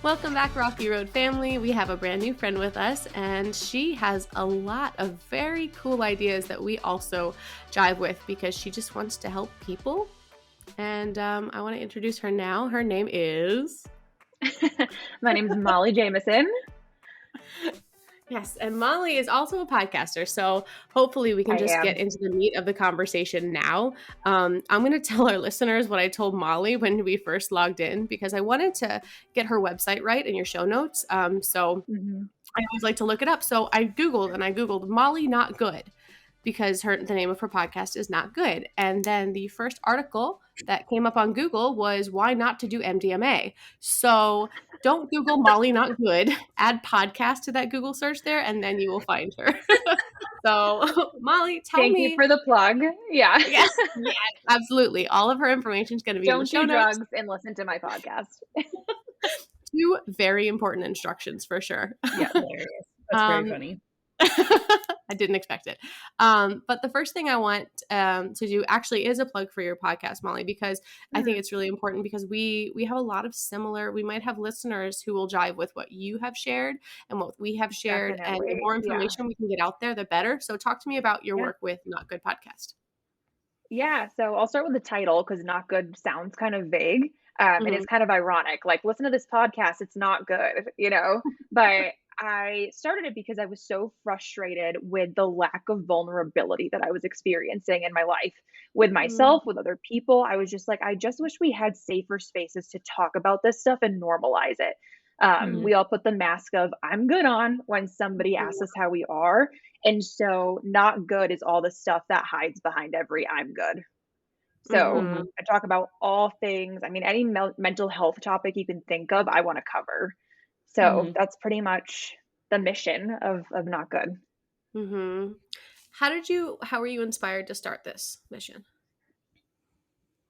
Welcome back, Rocky Road family. We have a brand new friend with us, and she has a lot of very cool ideas that we also jive with because she just wants to help people. And I want to introduce her now. Her name is... My name is Molly Jameson. Yes, and Molly is also a podcaster, so hopefully we can just get into the meat of the conversation now. I'm going to tell our listeners what I told Molly when we first logged in, because I wanted to get her website right in your show notes. I always like to look it up. So I Googled Molly Not Good, because the name of her podcast is Not Good. And then the first article that came up on Google was why not to do MDMA. So don't Google Molly Not Good, add podcast to that Google search there, and then you will find her. So Molly, Thank you for the plug. Yeah. Yes, absolutely. All of her information is going to be in the show notes. Don't do drugs and listen to my podcast. Two very important instructions for sure. Yeah, hilarious. That's very funny. I didn't expect it. But the first thing I want to do actually is a plug for your podcast, Molly, because I think it's really important, because we have a lot of we might have listeners who will jive with what you have shared and what we have shared. Definitely. And the more information we can get out there, the better. So talk to me about your work with Not Good Podcast. Yeah. So I'll start with the title, because Not Good sounds kind of vague. And it's kind of ironic. Like, listen to this podcast. It's not good, but I started it because I was so frustrated with the lack of vulnerability that I was experiencing in my life with myself, with other people. I was just like, I just wish we had safer spaces to talk about this stuff and normalize it. We all put the mask of I'm good on when somebody asks us how we are. And so not good is all the stuff that hides behind every I'm good. So I talk about all things. I mean, any mental health topic you can think of, I want to cover. So that's pretty much the mission of Not Good. How were you inspired to start this mission?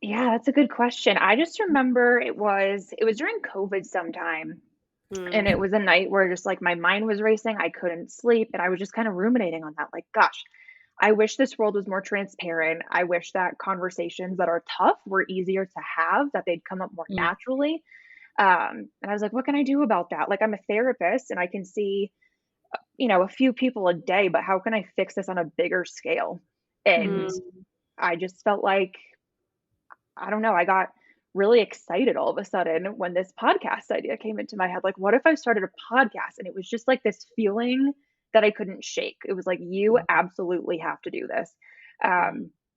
Yeah, that's a good question. I just remember it was during COVID sometime. And it was a night where just like my mind was racing. I couldn't sleep. And I was just kind of ruminating on that. Like, gosh, I wish this world was more transparent. I wish that conversations that are tough were easier to have, that they'd come up more naturally. And I was like, what can I do about that? Like, I'm a therapist and I can see, a few people a day, but how can I fix this on a bigger scale? And I just felt like, I don't know, I got really excited all of a sudden when this podcast idea came into my head. Like, what if I started a podcast? And it was just like this feeling that I couldn't shake. It was like, you absolutely have to do this.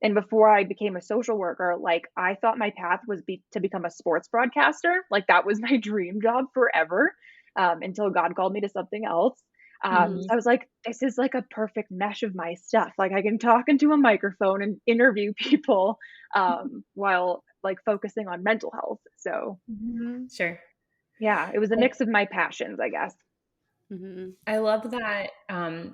And before I became a social worker, like, I thought my path was to become a sports broadcaster. Like, that was my dream job forever, until God called me to something else. So I was like, this is like a perfect mesh of my stuff. Like, I can talk into a microphone and interview people while like focusing on mental health. So Sure. Yeah, it was a mix of my passions, I guess. I love that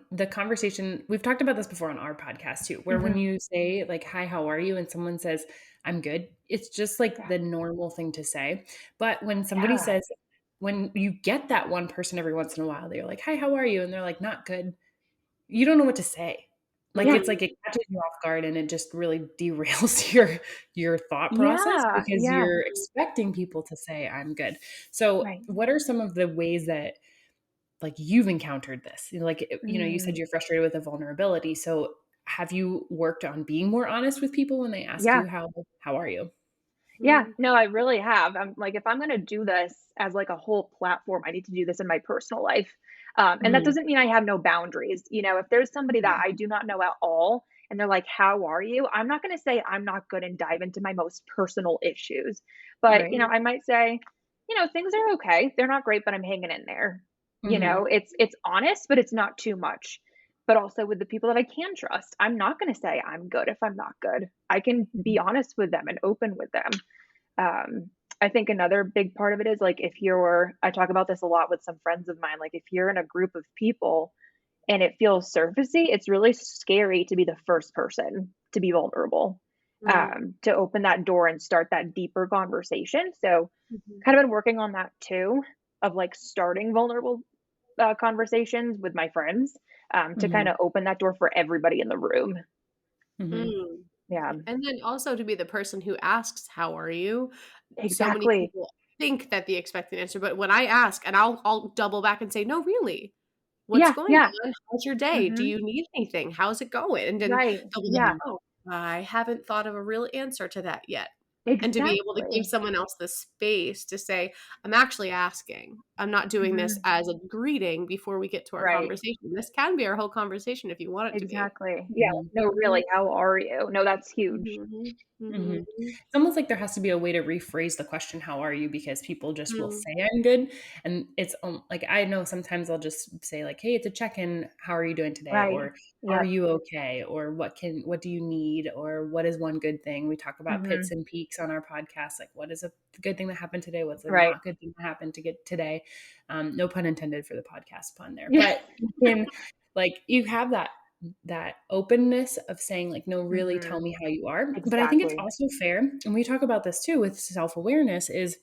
the conversation, we've talked about this before on our podcast too, where when you say like, hi, how are you? And someone says, I'm good. It's just like the normal thing to say. But when somebody says, when you get that one person every once in a while, they're like, hi, how are you? And they're like, not good. You don't know what to say. Like, it's like it catches you off guard and it just really derails your thought process because you're expecting people to say, I'm good. So what are some of the ways that like you've encountered this? Like, you said you're frustrated with the vulnerability. So have you worked on being more honest with people when they ask you, how are you? Yeah, no, I really have. I'm like, if I'm going to do this as like a whole platform, I need to do this in my personal life. And that doesn't mean I have no boundaries. If there's somebody that I do not know at all and they're like, how are you? I'm not going to say I'm not good and dive into my most personal issues. But, I might say, things are okay. They're not great, but I'm hanging in there. It's honest, but it's not too much. But also with the people that I can trust, I'm not going to say I'm good if I'm not good. I can be honest with them and open with them. I think another big part of it is like, I talk about this a lot with some friends of mine, like if you're in a group of people and it feels surfacey, it's really scary to be the first person to be vulnerable, to open that door and start that deeper conversation. So kind of been working on that too, of like starting vulnerable conversations with my friends, to kind of open that door for everybody in the room. Yeah. And then also to be the person who asks, how are you? Exactly. So many people think that the expected answer, but when I ask, and I'll double back and say, no, really, what's going on? How's your day? Do Mm-hmm. you need anything? How's it going? And then Right. they'll be like, Yeah. oh, I haven't thought of a real answer to that yet. And to be able to give Exactly. someone else the space to say, I'm actually asking. I'm not doing this Mm-hmm. as a greeting before we get to our Right. conversation. This can be our whole conversation if you want it to be. Exactly. Yeah. Mhm. No, really, how are you? No, that's huge. Mhm. Mhm. Mhm. It's almost like there has to be a way to rephrase the question, "How are you?" Because people just will Mm. say, "I'm good," and it's like I know sometimes I'll just say like, "Hey, it's a check-in. How are you doing today?" Right. Or "Are Yep. you okay?" Or what do you need?" Or "What is one good thing?" We talk about pits Mm-hmm. and peaks on our podcast, like what is a good thing that happened today? What's a Right. not good thing that happened to get today? No pun intended for the podcast pun there, Yeah. but you can like you have that openness of saying like, no, really tell Mm-hmm. me how you are. But I think it's Exactly. also fair, and we talk about this too with self-awareness, is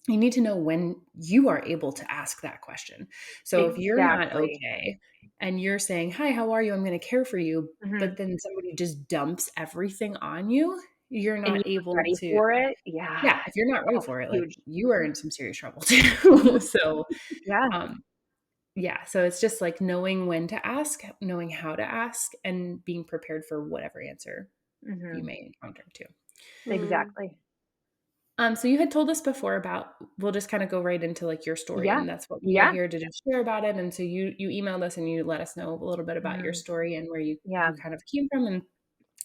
you need to know when you are able to ask that question. So if you're not Exactly. okay and you're saying, hi, how are you? I'm going to care for you. Mm-hmm. But then somebody just dumps everything on you, you're And not you're able ready to, for it. Yeah. yeah, if you're not ready Oh, for it, like huge. you are in some serious trouble too. So, Yeah. um, yeah, so it's just like knowing when to ask, knowing how to ask, and being prepared for whatever answer Mm-hmm. you may encounter too. Mm. Exactly. So you had told us before about, we'll just kind of go right into like your story, Yeah. and that's what we are Yeah. here to just share about it. And so you emailed us and you let us know a little bit about your Mm-hmm. story and where Yeah. you kind of came from,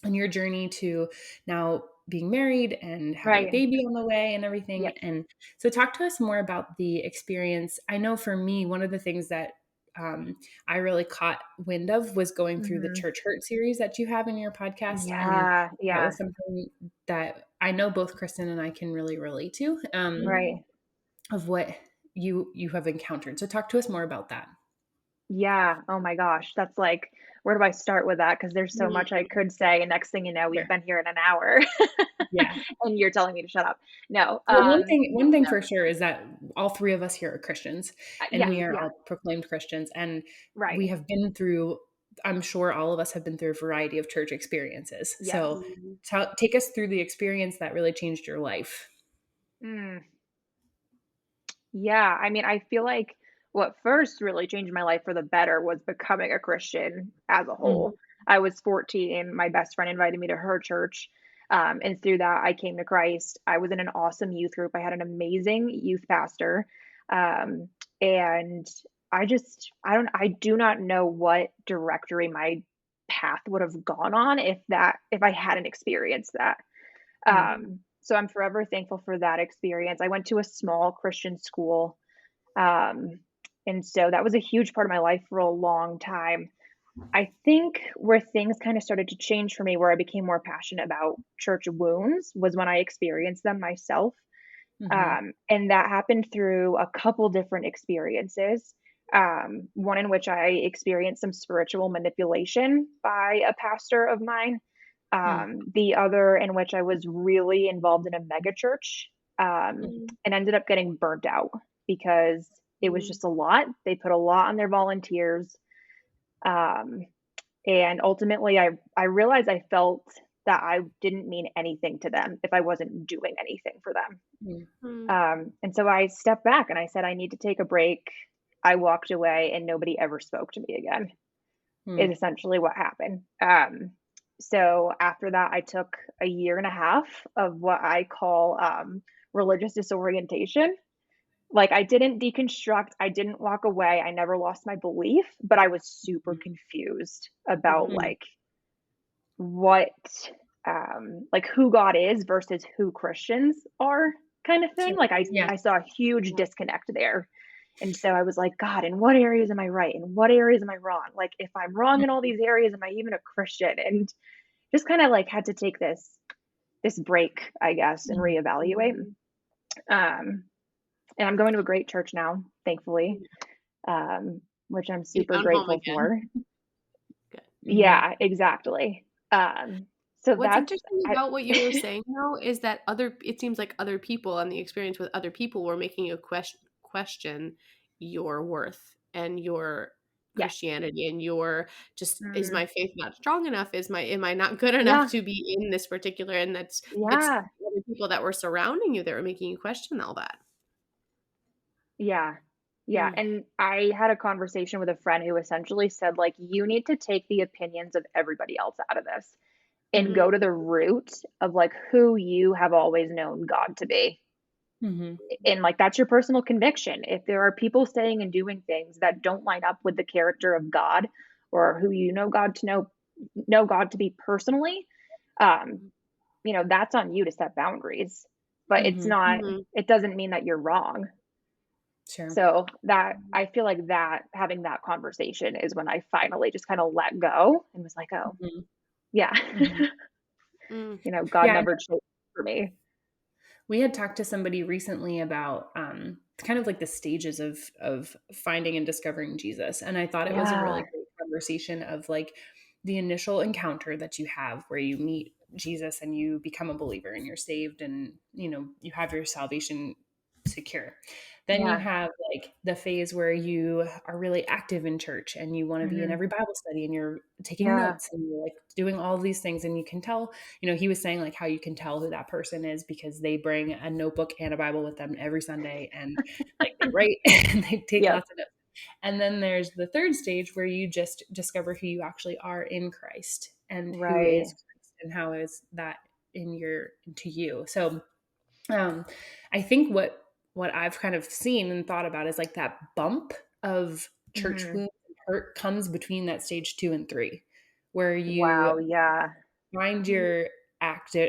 and your journey to now being married and having a Right. baby on the way and Yep. everything. And so talk to us more about the experience. I know for me, one of the things that I really caught wind of was going through the Mm-hmm. church hurt series that you have in your podcast. And Yeah. that Yeah. was something that I know both Kristen and I can really relate to, Right. of what you have encountered. So talk to us more about that. Yeah. Oh my gosh. That's like, where do I start with that? Because there's so much I Mm. could say. And next thing you know, we've Sure. been here in an hour Yeah. and you're telling me to shut up. No. Well, one thing No. for sure is that all three of us here are Christians, and Yeah. we are Yeah. all proclaimed Christians, and we Right. have been through, I'm sure all of us have been through a variety of church experiences. Yes. So Mm. take us through the experience that really changed your life. Mm. Yeah, I mean, I feel like what first really changed my life for the better was becoming a Christian as a Mm, whole. I was 14, my best friend invited me to her church, and through that, I came to Christ. I was in an awesome youth group. I had an amazing youth pastor, um, and I do not know what directory my path would have gone on if I hadn't experienced that. mm, So I'm forever thankful for that experience. I went to a small Christian school. Um, and so that was a huge part of my life for a long time. I think where things kind of started to change for me, where I became more passionate about church wounds, was when I experienced them myself. mhm, And that happened through a couple different experiences. One in which I experienced some spiritual manipulation by a pastor of mine. mm, The other in which I was really involved in a mega church, Mm. and ended up getting burnt out because it was Mm. just a lot. They put a lot on their volunteers. Um, and ultimately, I realized I felt that I didn't mean anything to them if I wasn't doing anything for them. mm, Mm. And so I stepped back and I said, I need to take a break. I walked away and nobody ever spoke to me again, is mm, essentially what happened. So after that, I took a year and a half of what I call religious disorientation. Like I didn't deconstruct, I didn't walk away, I never lost my belief, but I was super confused about Mhm. mm, like what like who God is versus who Christians are kind of thing. sure. Like Yeah. I saw a huge disconnect there. And so I was like, God, in what areas am I right? In what areas am I wrong? Like if I'm wrong in all these areas, am I even a Christian? And just kind of like had to take this break, I guess, and Mm, reevaluate. Mhm. Um, and I'm going to a great church now, thankfully, Mm. which I'm You super found home grateful again. for. Good. mhm, Yeah, exactly. So What's that's interesting I about what you were saying now is that it seems like other people and the experience with other people were making you question your worth and your yes. Christianity and your just, is Mm, my faith not strong enough? Am I not good enough yeah, to be in this particular? And it's yeah. other people that were surrounding you that were making you question all that. Yeah. Yeah. And I had a conversation with a friend who essentially said, like, you need to take the opinions of everybody else out of this and Mm-hmm. go to the root of like who you have always known God to be. Mm-hmm. And like that's your personal conviction. If there are people saying and doing things that don't line up with the character of God or who you know God to know God to be personally, um, that's on you to set boundaries. But it's Mm-hmm. not, Mm-hmm. it doesn't mean that you're wrong. Sure. So that I feel like that having that conversation is when I finally just kind of let go and was like, oh, Mm-hmm. yeah, Mm-hmm. God Yeah. never changed for me. We had talked to somebody recently about kind of like the stages of finding and discovering Jesus. And I thought it was a Yeah. really great conversation of like the initial encounter that you have where you meet Jesus and you become a believer and you're saved and you have your salvation secure. Then you Yeah. have like the phase where you are really active in church and you want to be in Hmm. every Bible study and you're taking Yeah. notes and you're like doing all of these things and you can tell, he was saying like how you can tell who that person is because they bring a notebook and a Bible with them every Sunday and like they write and they take Yep. lots of notes. And then there's the third stage where you just discover who you actually are in Christ and who is Right. Christ and how is that into you. So I think what I've kind of seen and thought about is like that bump of church Hmm. wound and hurt comes between that stage 2 and 3, where you Wow. Yeah. find you're so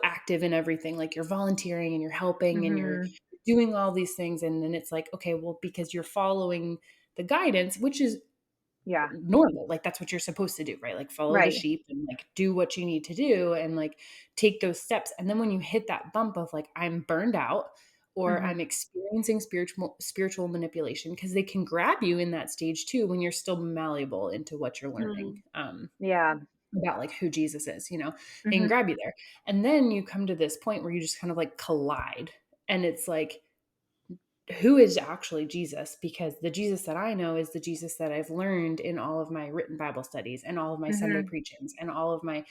active in everything, like you're volunteering and you're helping and you're Hmm. doing all these things. And then it's like, okay, well, because you're following the guidance, which is Yeah. normal, like that's what you're supposed to do, right? Like follow the Right. sheep and like do what you need to do and like take those steps. And then when you hit that bump of like I'm burned out or Hmm. I'm experiencing spiritual manipulation, because they can grab you in that stage too when you're still malleable into what you're learning. Yeah. About like who Jesus is, they can Hmm. grab you there. And then you come to this point where you just kind of like collide. And it's like, who is actually Jesus? Because the Jesus that I know is the Jesus that I've learned in all of my written Bible studies and all of my Sunday Hmm. preachings and all of my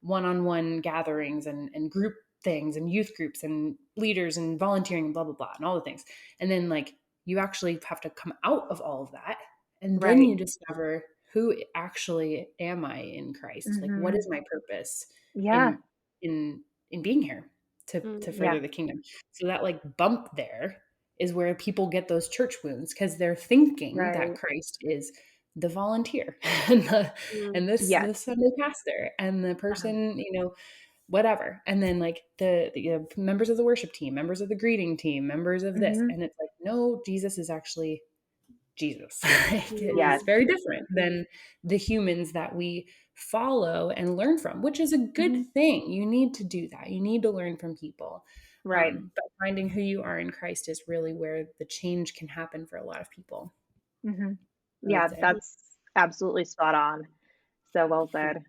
one-on-one gatherings and group things and youth groups and leaders and volunteering and blah, blah, blah, and all the things. And then like you actually have to come out of all of that. And then Right. you discover who actually am I in Christ? Like what Hmm. is my purpose Yeah. in in in being here to Mm-hmm. further Yeah. the kingdom? So that like bump there is where people get those church wounds because they're thinking that Right. Christ is the volunteer and the Yes. Sunday pastor and the Uh-huh. person, whatever. And then like the members of the worship team, members of the greeting team, members of this. Hmm. And it's like, no, Jesus is actually Jesus. Like, Yes. he's very different than the humans that we follow and learn from, which is a good Hmm. thing. You need to do that. You need to learn from people. Right. But finding who you are in Christ is really where the change can happen for a lot of people, Hmm. I would Yeah, say. that's absolutely spot on. So well said.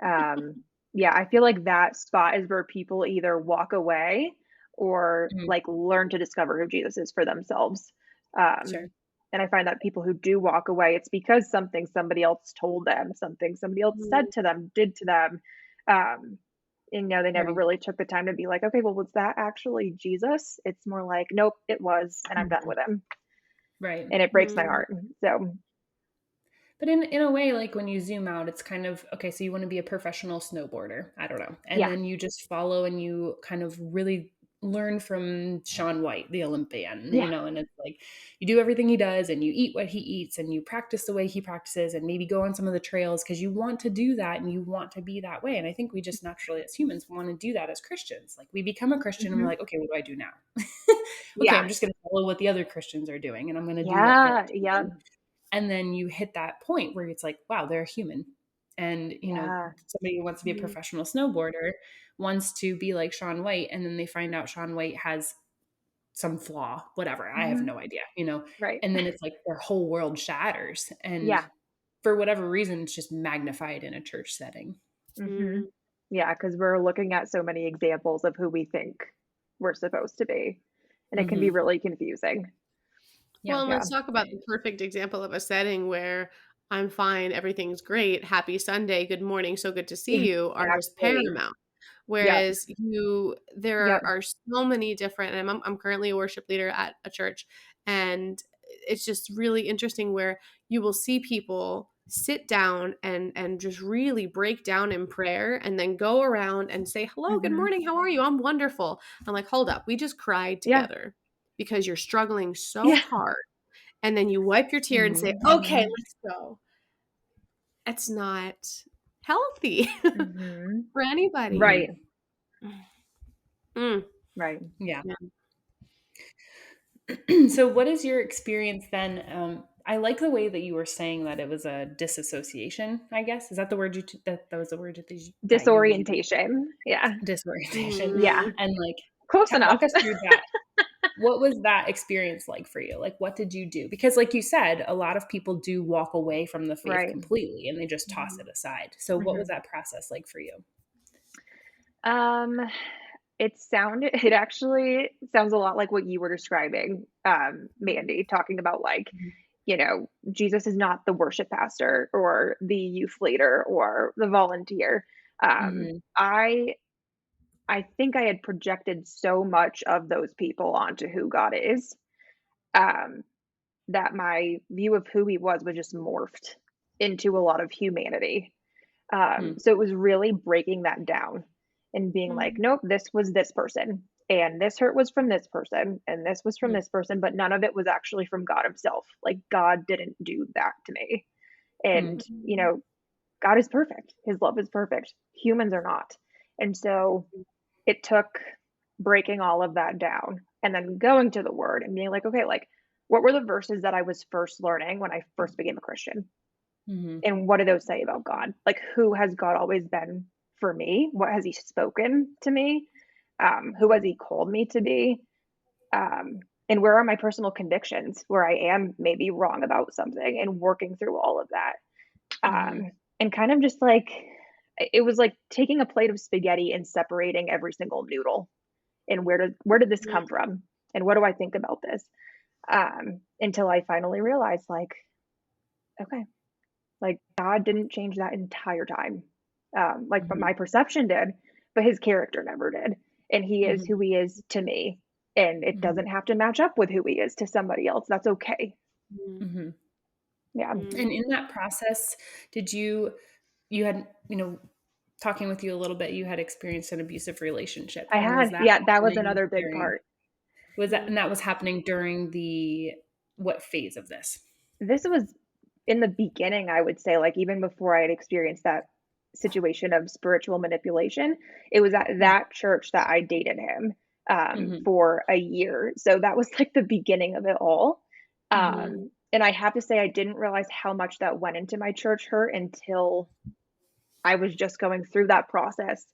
Um, yeah, I feel like that spot is where people either walk away or Mhm. like learn to discover who Jesus is for themselves. Um, Sure. and I find that people who do walk away, it's because something somebody else told them, something somebody else said to them, did to them. Um, they never Right. really took the time to be like, okay, well, was that actually Jesus? It's more like, nope, it was, and I'm done Mhm. with him. Right. And it breaks my Mm-hmm. heart. So, But in a way, like when you zoom out, it's kind of okay. So you want to be a professional snowboarder. I don't know. And yeah. then you just follow and you kind of really learn from Shaun White, the Olympian, Yeah. and it's like you do everything he does and you eat what he eats and you practice the way he practices and maybe go on some of the trails because you want to do that and you want to be that way. And I think we just naturally as humans want to do that as Christians. Like we become a Christian and we're Hmm. like, okay, what do I do now? Okay, Yeah. I'm just going to follow what the other Christians are doing and I'm going to do what they're Yeah. Yep. doing. And then you hit that point where it's like, wow, they're a human. And, Yeah. somebody who wants to be a Mm-hmm. professional snowboarder wants to be like Shaun White. And then they find out Shaun White has some flaw, whatever. I have Hmm. no idea, Right. and then it's like their whole world shatters. And Yeah. for whatever reason, it's just magnified in a church setting. Hmm. Yeah. Because we're looking at so many examples of who we think we're supposed to be, and it can be Mm-hmm. really confusing. Yeah. Well, and Yeah. let's talk about the perfect example of a setting where I'm fine, everything's great, happy Sunday, good morning, so good to see you are just Exactly. paramount. Whereas there Yep. are so many different, and I'm currently a worship leader at a church, and it's just really interesting where you will see people sit down and just really break down in prayer and then go around and say, hello, good morning, how are you? I'm wonderful. I'm like, hold up, we just cried Yeah. together because you're struggling so Yeah. hard. And then you wipe your tear and say, okay, let's go. It's not healthy for anybody. Right. Mm. Right. Yeah. So what is your experience then? I like the way that you were saying that it was a disassociation, I guess. Is that the word that was the word that you used? Disorientation. Yeah. Disorientation. Yeah. And like, Close enough. walk us through that. What was that experience like for you? Like, what did you do? Because like you said, a lot of people do walk away from the faith Right. completely and they just toss it aside. So what was that process like for you? It actually sounds a lot like what you were describing, Mandy, talking about like, Jesus is not the worship pastor or the youth leader or the volunteer. I think I had projected so much of those people onto who God is, that my view of who he was just morphed into a lot of humanity. So it was really breaking that down and being like, nope, this was this person, and this hurt was from this person, and this was from this person, but none of it was actually from God himself. Like, God didn't do that to me. And, God is perfect. His love is perfect. Humans are not. And so it took breaking all of that down and then going to the word and being like, okay, like, what were the verses that I was first learning when I first became a Christian? And what do those say about God? Like, who has God always been for me? What has he spoken to me? Who has he called me to be? And where are my personal convictions where I am maybe wrong about something, and working through all of that. And kind of just like, it was like taking a plate of spaghetti and separating every single noodle. And where did this come from? And what do I think about this? Until I finally realized, like, okay, like, God didn't change that entire time. But my perception did, but his character never did. And he is who he is to me. And it doesn't have to match up with who he is to somebody else. That's okay. Yeah. And in that process, did you had, talking with you a little bit, you had experienced an abusive relationship. I had, that was another big part. And that was happening during what phase of this? This was in the beginning, I would say, like, even before I had experienced that situation of spiritual manipulation. It was at that church that I dated him for a year. So that was like the beginning of it all. And I have to say, I didn't realize how much that went into my church hurt until I was just going through that process,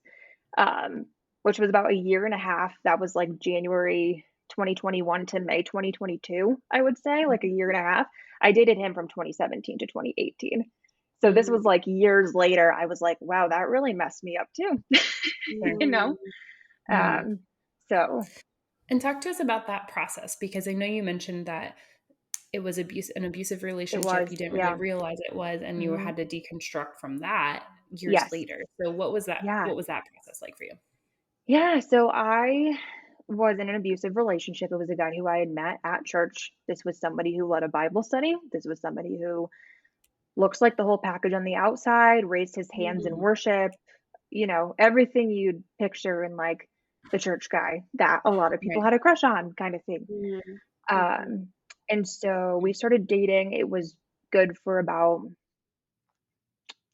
which was about a year and a half. That was like January 2021 to May 2022, I would say, like a year and a half. I dated him from 2017 to 2018. So this was like years later. I was like, wow, that really messed me up too. And talk to us about that process, because I know you mentioned that it was an abusive relationship. You didn't really realize it was, and you had to deconstruct from that years later. So what was that? What was that process like for you? Yeah. So I was in an abusive relationship. It was a guy who I had met at church. This was somebody who led a Bible study. This was somebody who looks like the whole package on the outside, raised his hands in worship, everything you'd picture in like the church guy that a lot of people had a crush on, kind of thing. And so we started dating. It was good for about,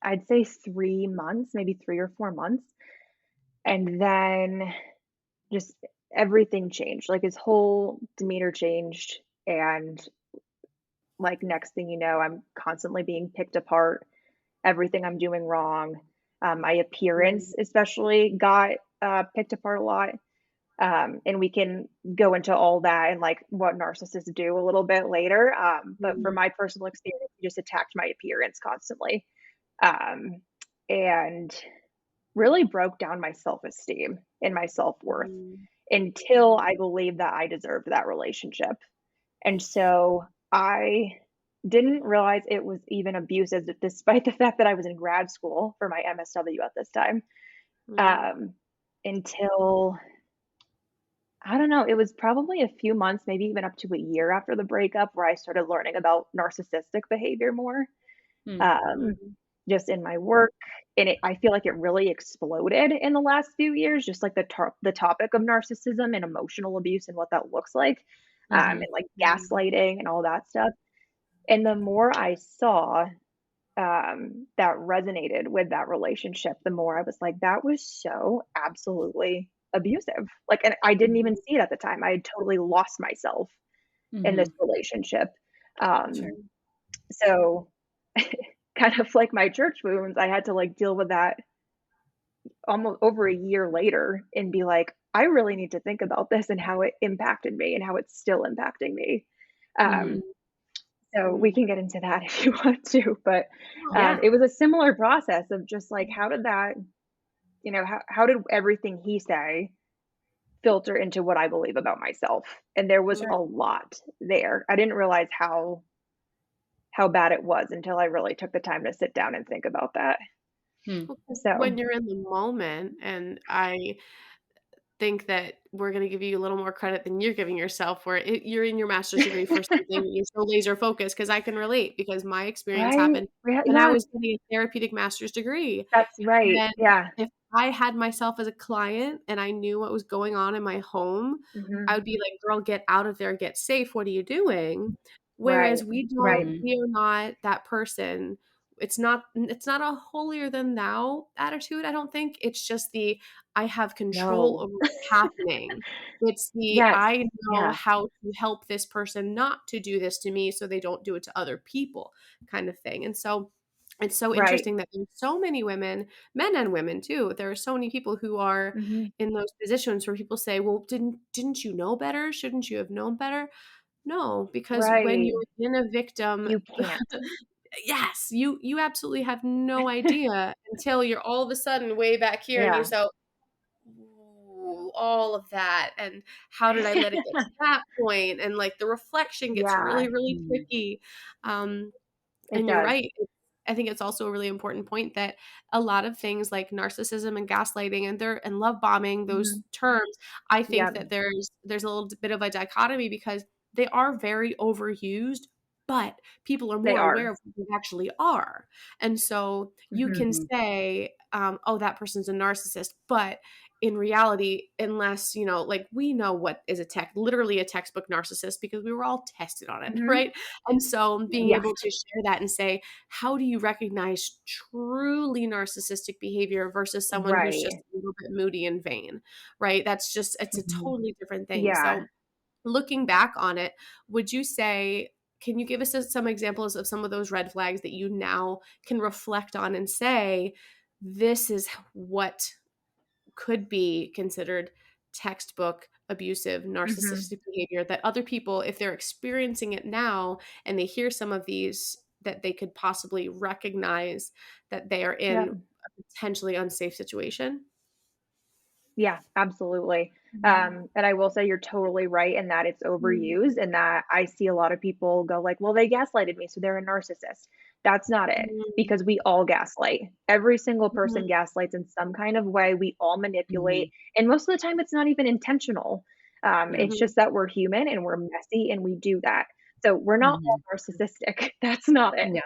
I'd say 3 months, maybe 3 or 4 months. And then just everything changed. Like, his whole demeanor changed. And like, next thing you know, I'm constantly being picked apart. Everything I'm doing wrong. My appearance especially got picked apart a lot. And we can go into all that and like what narcissists do a little bit later. But from my personal experience, he just attacked my appearance constantly. And really broke down my self-esteem and my self-worth until I believed that I deserved that relationship. And so I didn't realize it was even abusive, despite the fact that I was in grad school for my MSW at this time. until, I don't know, it was probably a few months, maybe even up to a year after the breakup where I started learning about narcissistic behavior more, Mm. um, just in my work. And I feel like it really exploded in the last few years, just like the topic of narcissism and emotional abuse and what that looks like, and like gaslighting and all that stuff. And the more I saw that resonated with that relationship, the more I was like, that was so absolutely abusive. Like, and I didn't even see it at the time. I had totally lost myself in this relationship. Sure. So kind of like my church wounds, I had to like deal with that almost over a year later and be like, I really need to think about this and how it impacted me and how it's still impacting me. Um, so we can get into that if you want to, but Yeah. it was a similar process of just like, how did that, how did everything he say filter into what I believe about myself? And there was Right. a lot there. I didn't realize how bad it was until I really took the time to sit down and think about that. So, When you're in the moment, and I think that we're going to give you a little more credit than you're giving yourself, where you're in your master's degree for something that you're so laser focused, because I can relate, because my experience right? happened Yeah, when I yeah, was getting a therapeutic master's degree. that's right. And Yeah. if I had myself as a client and I knew what was going on in my home, I Hmm. would be like, girl, get out of there, get safe. What are you doing? Right. Whereas Right. we are not that person. It's not a holier than thou attitude, I don't think. It's just the I have control No. over what's happening. It's the Yes. I know Yeah. how to help this person not to do this to me so they don't do it to other people, kind of thing. And so it's so Right. interesting that there's so many women, men and women too. There are so many people who are Hmm. in those positions where people say, "Well, didn't you know better? Shouldn't you have known better?" No, because when Right. you're in a victim, You can't. yes, you absolutely have no idea until you're all of a sudden way back here and you Yeah. so "Ooh, all of that, and how did I let it get to that point?" And like the reflection gets Yeah, really, really tricky. Um, it and you're does. right. I think it's also a really important point that a lot of things like narcissism and gaslighting and love bombing, those Hmm. terms, I think Yeah. that there's a little bit of a dichotomy, because they are very overused, but people are They more aware are. of what they actually are. And so you Hmm. can say, oh, that person's a narcissist, but in reality, unless, like we know what is literally a textbook narcissist, because we were all tested on it, Hmm. right? And so being Yes. able to share that and say, how do you recognize truly narcissistic behavior versus someone who's just Right. a little bit moody and vain, right? It's a Hmm. totally different thing. Yeah. So looking back on it, would you say, can you give us some examples of some of those red flags that you now can reflect on and say, this is what could be considered textbook abusive Hmm. narcissistic behavior, that other people, if they're experiencing it now and they hear some of these, that they could possibly recognize that they are Yep. in a potentially unsafe situation? Yeah, absolutely. And I will say you're totally right in that it's Mhm. overused and that I see a lot of people go like, well, they gaslighted me, so they're a narcissist. That's not it, Mhm. because we all gaslight. Every single Mhm. person gaslights in some kind of way. We all manipulate. Mhm. And most of the time, it's not even intentional. Yeah. It's Mhm. just that we're human and we're messy and we do that. So we're not all Mhm. narcissistic. That's not it. Yeah.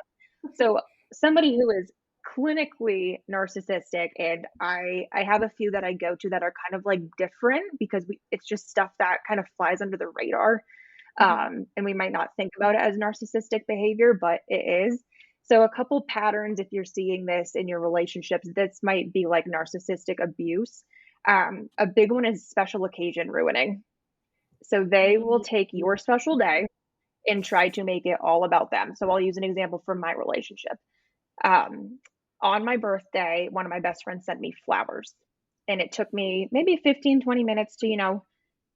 So somebody who is clinically narcissistic, and I have a few that I go to that are kind of like different because it's just stuff that kind of flies under the radar. Mhm. And we might not think about it as narcissistic behavior, but it is. So a couple patterns, if you're seeing this in your relationships, this might be like narcissistic abuse. A big one is special occasion ruining. So they will Mhm. take your special day and try to make it all about them. So I'll use an example from my relationship. Um, on my birthday, one of my best friends sent me flowers. And it took me maybe 15, 20 minutes to,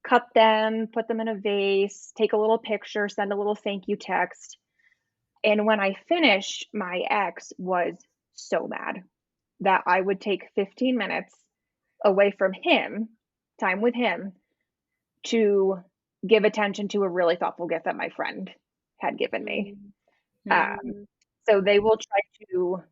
cut them, put them in a vase, take a little picture, send a little thank you text. And when I finished, my ex was so mad that I would take 15 minutes away from him, time with him, to give attention to a really thoughtful gift that my friend had given me. Mhm. Um, Mhm. so they will try to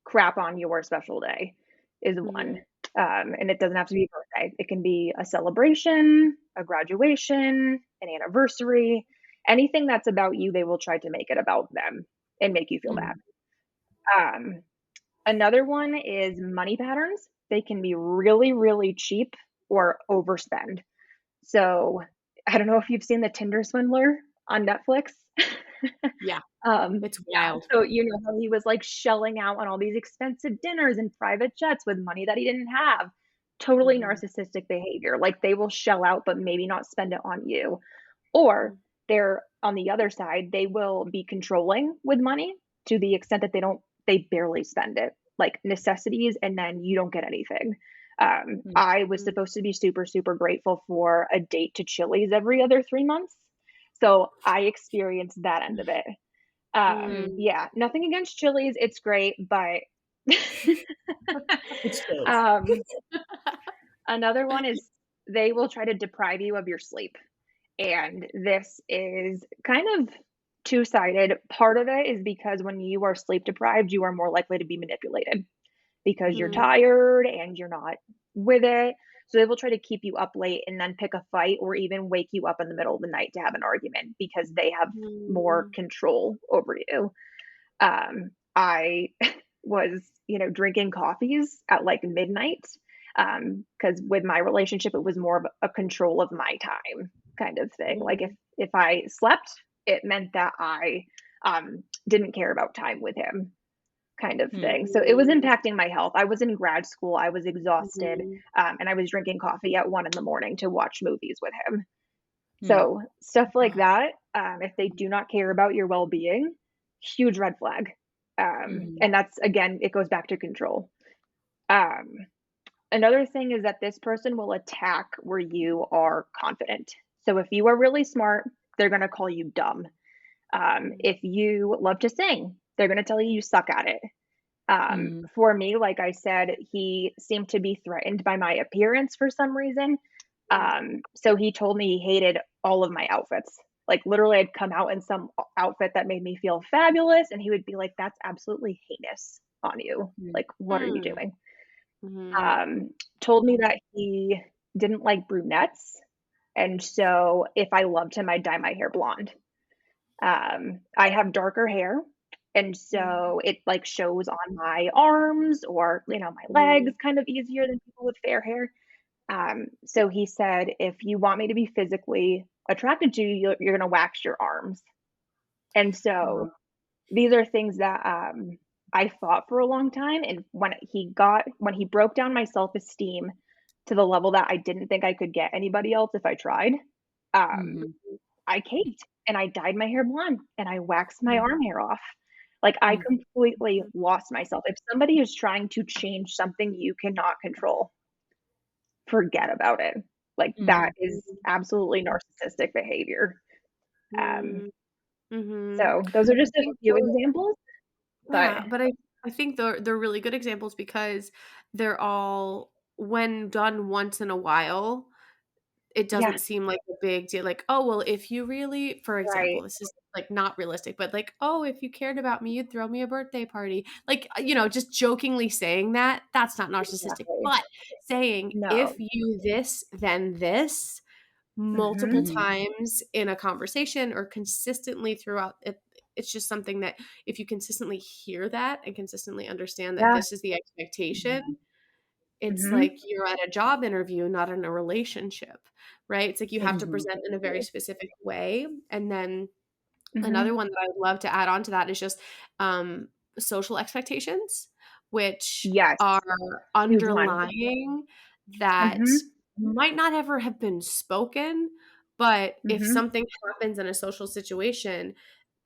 crap on your special day is Mhm. one. And it doesn't have to be a birthday. It can be a celebration, a graduation, an anniversary, anything that's about you, they will try to make it about them and make you feel bad. Um, Another one is money patterns. They can be really, really cheap or overspend. So I don't know if you've seen The Tinder Swindler on Netflix. Yeah, it's Yeah, wild. so you know how he was like shelling out on all these expensive dinners and private jets with money that he didn't have. Totally narcissistic behavior. Like they will shell out, but maybe not spend it on you. Or they're on the other side, they will be controlling with money to the extent that they barely spend it, like necessities, and then you don't get anything. I was supposed to be super, super grateful for a date to Chili's every other 3 months. So I experienced that end of it. Yeah, nothing against Chili's. It's great, but It's Chili's. Another one is they will try to deprive you of your sleep. And this is kind of two-sided. Part of it is because when you are sleep deprived, you are more likely to be manipulated because you're tired and you're not with it. So they will try to keep you up late and then pick a fight or even wake you up in the middle of the night to have an argument because they have more control over you. I was, drinking coffees at like midnight because with my relationship, it was more of a control of my time kind of thing. Like if I slept, it meant that I didn't care about time with him kind of thing. So it was impacting my health. I was in grad school. I was exhausted. And I was drinking coffee at 1 a.m. to watch movies with him. So stuff like that, if they do not care about your well-being, huge red flag. And that's, again, it goes back to control. Another thing is that this person will attack where you are confident. So if you are really smart, they're going to call you dumb. If you love to sing, they're going to tell you suck at it. For me, like I said, he seemed to be threatened by my appearance for some reason. So he told me he hated all of my outfits. Like literally I'd come out in some outfit that made me feel fabulous and he would be like, that's absolutely heinous on you. Like, what are you doing? Told me that he didn't like brunettes. And so if I loved him, I'd dye my hair blonde. I have darker hair. And so it like shows on my arms or, my legs kind of easier than people with fair hair. So he said, if you want me to be physically attracted to you, you're going to wax your arms. And so these are things that I fought for a long time. And when he broke down my self-esteem to the level that I didn't think I could get anybody else if I tried, I caved and I dyed my hair blonde and I waxed my arm hair off. Like I completely lost myself. If somebody is trying to change something you cannot control, forget about it. Like that is absolutely narcissistic behavior. So those are just a few examples. But I think they're really good examples because they're all, when done once in a while, it doesn't seem like a big deal. Like, oh, well, if you really, for example, this is like not realistic, but like, oh, if you cared about me, you'd throw me a birthday party. Like, just jokingly saying that's not narcissistic. But saying, if you this, then this, multiple times in a conversation or consistently throughout it, it's just something that if you consistently hear that and consistently understand that this is the expectation, it's like you're at a job interview, not in a relationship, right? It's like you have to present in a very specific way. And then another one that I would love to add on to that is just social expectations, which are underlying that might not ever have been spoken, but if something happens in a social situation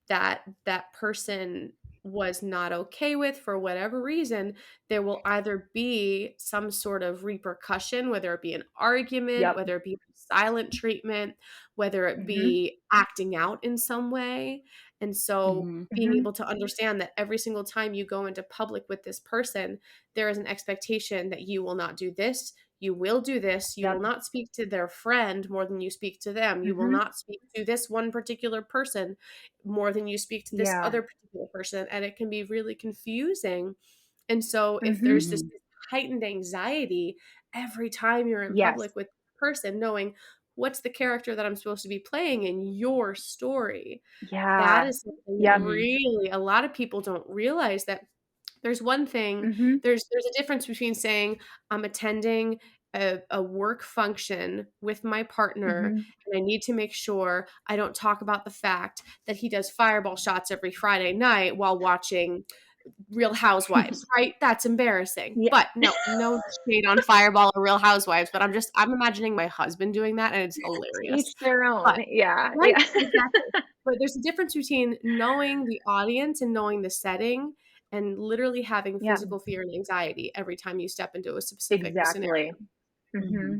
that that person was not okay with for whatever reason, there will either be some sort of repercussion, whether it be an argument, whether it be silent treatment, whether it be acting out in some way. And so being able to understand that every single time you go into public with this person, there is an expectation that you will not do this. You will do this. You will not speak to their friend more than you speak to them. You will not speak to this one particular person more than you speak to this other particular person. And it can be really confusing. And so if there's this heightened anxiety every time you're in Yes. public with a person, knowing what's the character that I'm supposed to be playing in your story. That Yeah. is something that Yep. really a lot of people don't realize, that there's one thing, Mm-hmm. there's a difference between saying I'm attending a work function with my partner, Mm-hmm. and I need to make sure I don't talk about the fact that he does fireball shots every Friday night while watching Real Housewives, right? That's embarrassing. Yeah. But no shade on Fireball or Real Housewives, but I'm imagining my husband doing that, and it's To hilarious. each their own. But Yeah. right, Yeah. exactly. But there's a difference between knowing the audience and knowing the setting, and literally having Yeah. physical fear and anxiety every time you step into a specific scenario. Exactly. Mm-hmm.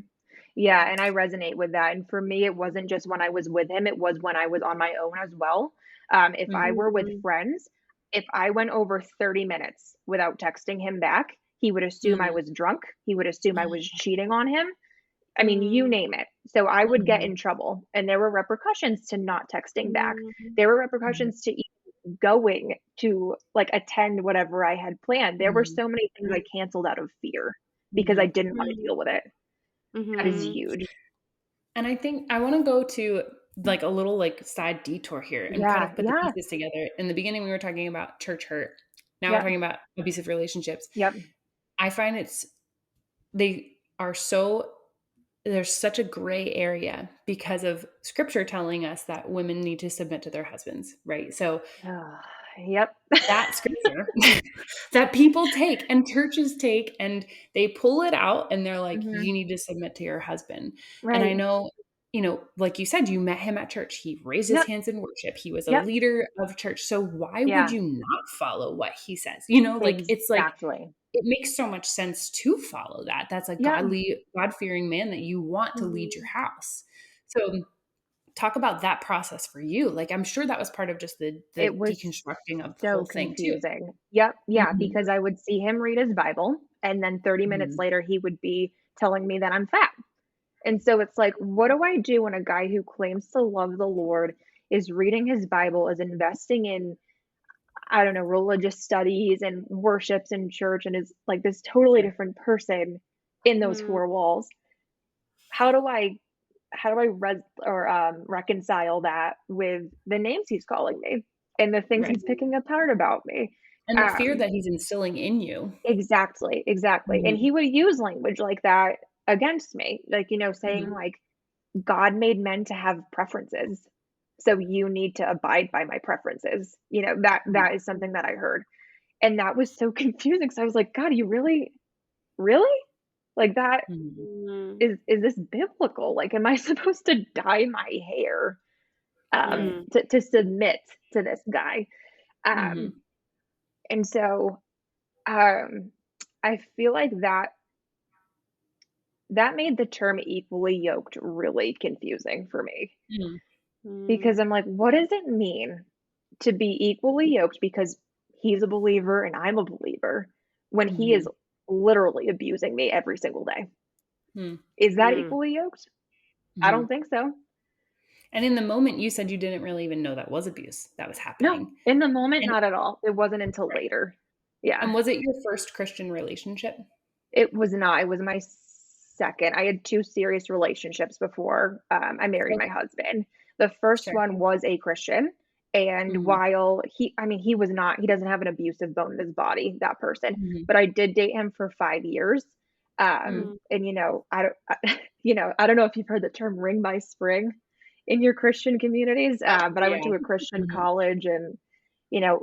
Yeah, and I resonate with that. And for me, it wasn't just when I was with him, it was when I was on my own as well. If I were with Mhm. friends, if I went over 30 minutes without texting him back, he would assume I was drunk. He would assume I was cheating on him. I mean, you Mm. name it. So I would get in trouble. And there were repercussions to not texting back. Mhm. There were repercussions to even going to like attend whatever I had planned. There were so many things I canceled out of fear because I didn't want to deal with it. That is Mhm. huge. And I think I want to go to like a little like side detour here and kind Yeah, of put the yeah, pieces together. In the beginning, we were talking about church hurt. Now we're yep, talking about abusive relationships. yep. I find they are there's such a gray area because of scripture telling us that women need to submit to their husbands, right? So Yep. that scripture that people take and churches take and they pull it out and they're like, Hmm. you need to submit to your husband. And I Right. know, like you said, you met him at church. He raised his Yep, hands in worship. He was a yep. leader of church. So why would Yeah, you not follow what he says? Like it's like exactly. it makes so much sense to follow that. That's a Yeah. godly, God-fearing man that you want to lead your Mhm. house. So talk about that process for you. Like I'm sure that was part of just the It was deconstructing of the so whole thing too. confusing. Yep. Yeah, Mhm. because I would see him read his Bible, and then 30 minutes Mhm. later, he would be telling me that I'm fat. And so it's like, what do I do when a guy who claims to love the Lord is reading his Bible, is investing in, I don't know, religious studies and worships in church, and is like this totally Sure. different person in those Mhm. four walls? How do I reconcile that with the names he's calling me and the things Right. he's picking apart about me? And the fear Um, that he's instilling in you. exactly, exactly. And Mhm. he would use language like that against me, like, saying Mhm. like, God made men to have preferences, so you need to abide by my preferences. Mhm. That is something that I heard, and that was so confusing. So I was like, God, you really like that? Mhm. Mhm. Is this biblical? Like, am I supposed to dye my hair Right. to submit to this guy? Um, Mhm. and so um, I feel like that made the term equally yoked really confusing for me, Mhm. because Mhm. I'm like, what does it mean to be equally yoked because he's a believer and I'm a believer when he is Mhm. literally abusing me every single day? Mhm. Is that Mhm. equally yoked? I don't Mhm. think so. And in the moment, you said you didn't really even know that was abuse that was No, happening. in the moment, And not at all. It wasn't until right. later. Yeah. And was it your first Christian relationship? It was not. It was my second. I had 2 serious relationships before, I married my Okay. husband. The first Sure. one was a Christian, and Mhm. while he was not, he doesn't have an abusive bone in his body, that person, Mhm. but I did date him for 5 years. Mm. And, I don't I don't know if you've heard the term "ring by spring" in your Christian communities, but I went Yeah. to a Christian Mhm. college, and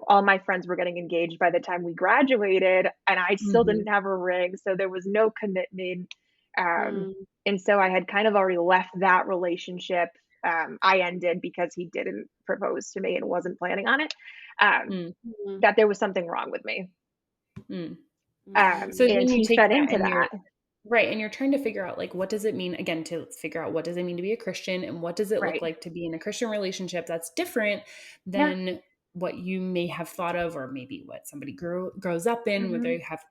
all my friends were getting engaged by the time we graduated, and I still Mhm. didn't have a ring, so there was no commitment. Um, Mhm. and so I had kind of already left that relationship. I ended because he didn't propose to me and wasn't planning on it. Um, Mm. Mhm. that there was something wrong with me. Mm. So Mhm. And then you he take fed that into and you're that. right, and you're trying to figure out, like, what does it mean again, to figure out what does it mean to be a Christian, and what does it look Right. like to be in a Christian relationship that's different Yeah. than what you may have thought of, or maybe what somebody grows up in, whether Hmm. you have,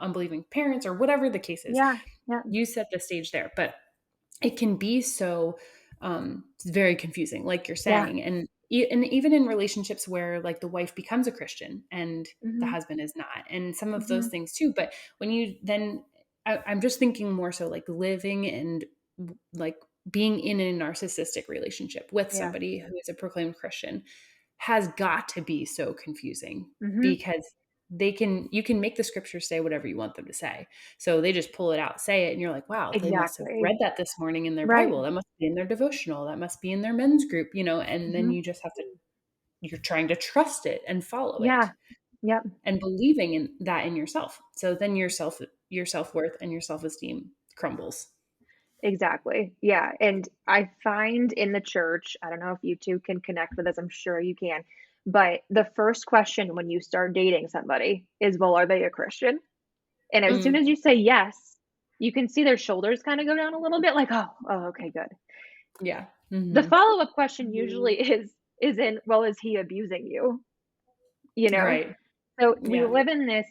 unbelieving parents or whatever the case is. Yeah. Yeah. You set the stage there, but it can be so, it's very confusing, like you're Yeah. saying, and and even in relationships where like the wife becomes a Christian and the Mm-hmm. husband is not, and some of those Mm-hmm. things too. But when you then, I'm just thinking more so like living and like being in a narcissistic relationship with Yeah. somebody who is a proclaimed Christian has got to be so confusing, Mm-hmm. because you can make the scriptures say whatever you want them to say. So they just pull it out, say it, and you're like, wow, they must have Exactly. read that this morning in their Right. Bible. That must be in their devotional. That must be in their men's group, and then Mm-hmm. you just have to, you're trying to trust it and follow Yeah. it Yep. and believing in that in yourself. So then your self-worth and your self-esteem crumbles. Exactly. Yeah. And I find in the church, I don't know if you two can connect with this, I'm sure you can, but the first question when you start dating somebody is, well, are they a Christian? And as soon Mm. as you say yes, you can see their shoulders kind of go down a little bit, like, oh, okay, good. Yeah. The Mm-hmm. follow-up question Mhm. usually is in, well, is he abusing you? You know? Right. So we Yeah. live in this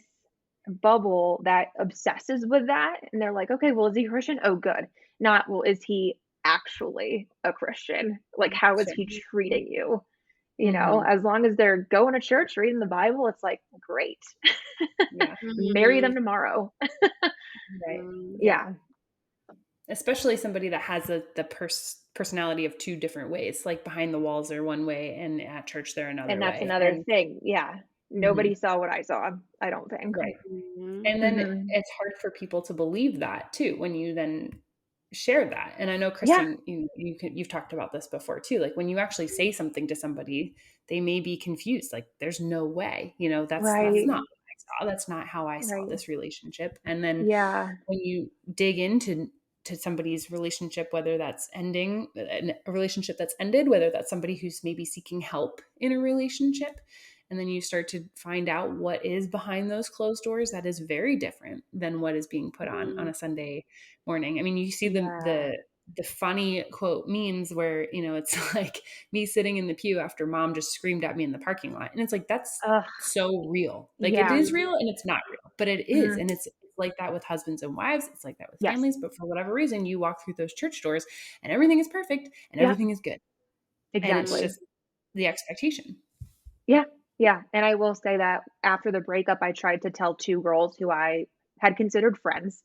bubble that obsesses with that, and they're like, "Okay, well, is he Christian? Oh, good." Not, "Well, is he actually a Christian? Like, how is Sure. he treating you?" You know, Mm-hmm. as long as they're going to church, reading the Bible, it's like, great. Yeah. Marry Mhm. them tomorrow. Right. Mhm. Yeah. Yeah. Especially somebody that has personality of two different ways, like behind the walls they're one way and at church they're And another that's way. another And thing. Yeah. mhm, Nobody saw what I saw, I don't think. right. Mhm. And then Mhm. it's hard for people to believe that too when you then share that. And I know, Yeah. Kristen, you've talked about this before too. Like when you actually say something to somebody, they may be confused. Like there's no way, that's Right. not what I saw. That's not how I saw Right. this relationship. And then Yeah. when you dig into somebody's relationship, whether that's ending a relationship that's ended, whether that's somebody who's maybe seeking help in a relationship, and then you start to find out what is behind those closed doors, that is very different than what is being put on Mhm. a Sunday morning. I mean, you see Yeah. the funny quote memes where it's like me sitting in the pew after mom just screamed at me in the parking lot, and it's like that's Ugh. so real. Like it Yeah. is Mhm. real and it's not real, but it is. Mhm. And it's like that with husbands and wives. It's like that with Yes. families. But for whatever reason, you walk through those church doors and everything is perfect and Yep. everything is good. And it's Mhm. Exactly. just the expectation. Yeah, yeah, and I will say that after the breakup, I tried to tell 2 girls who I had considered friends,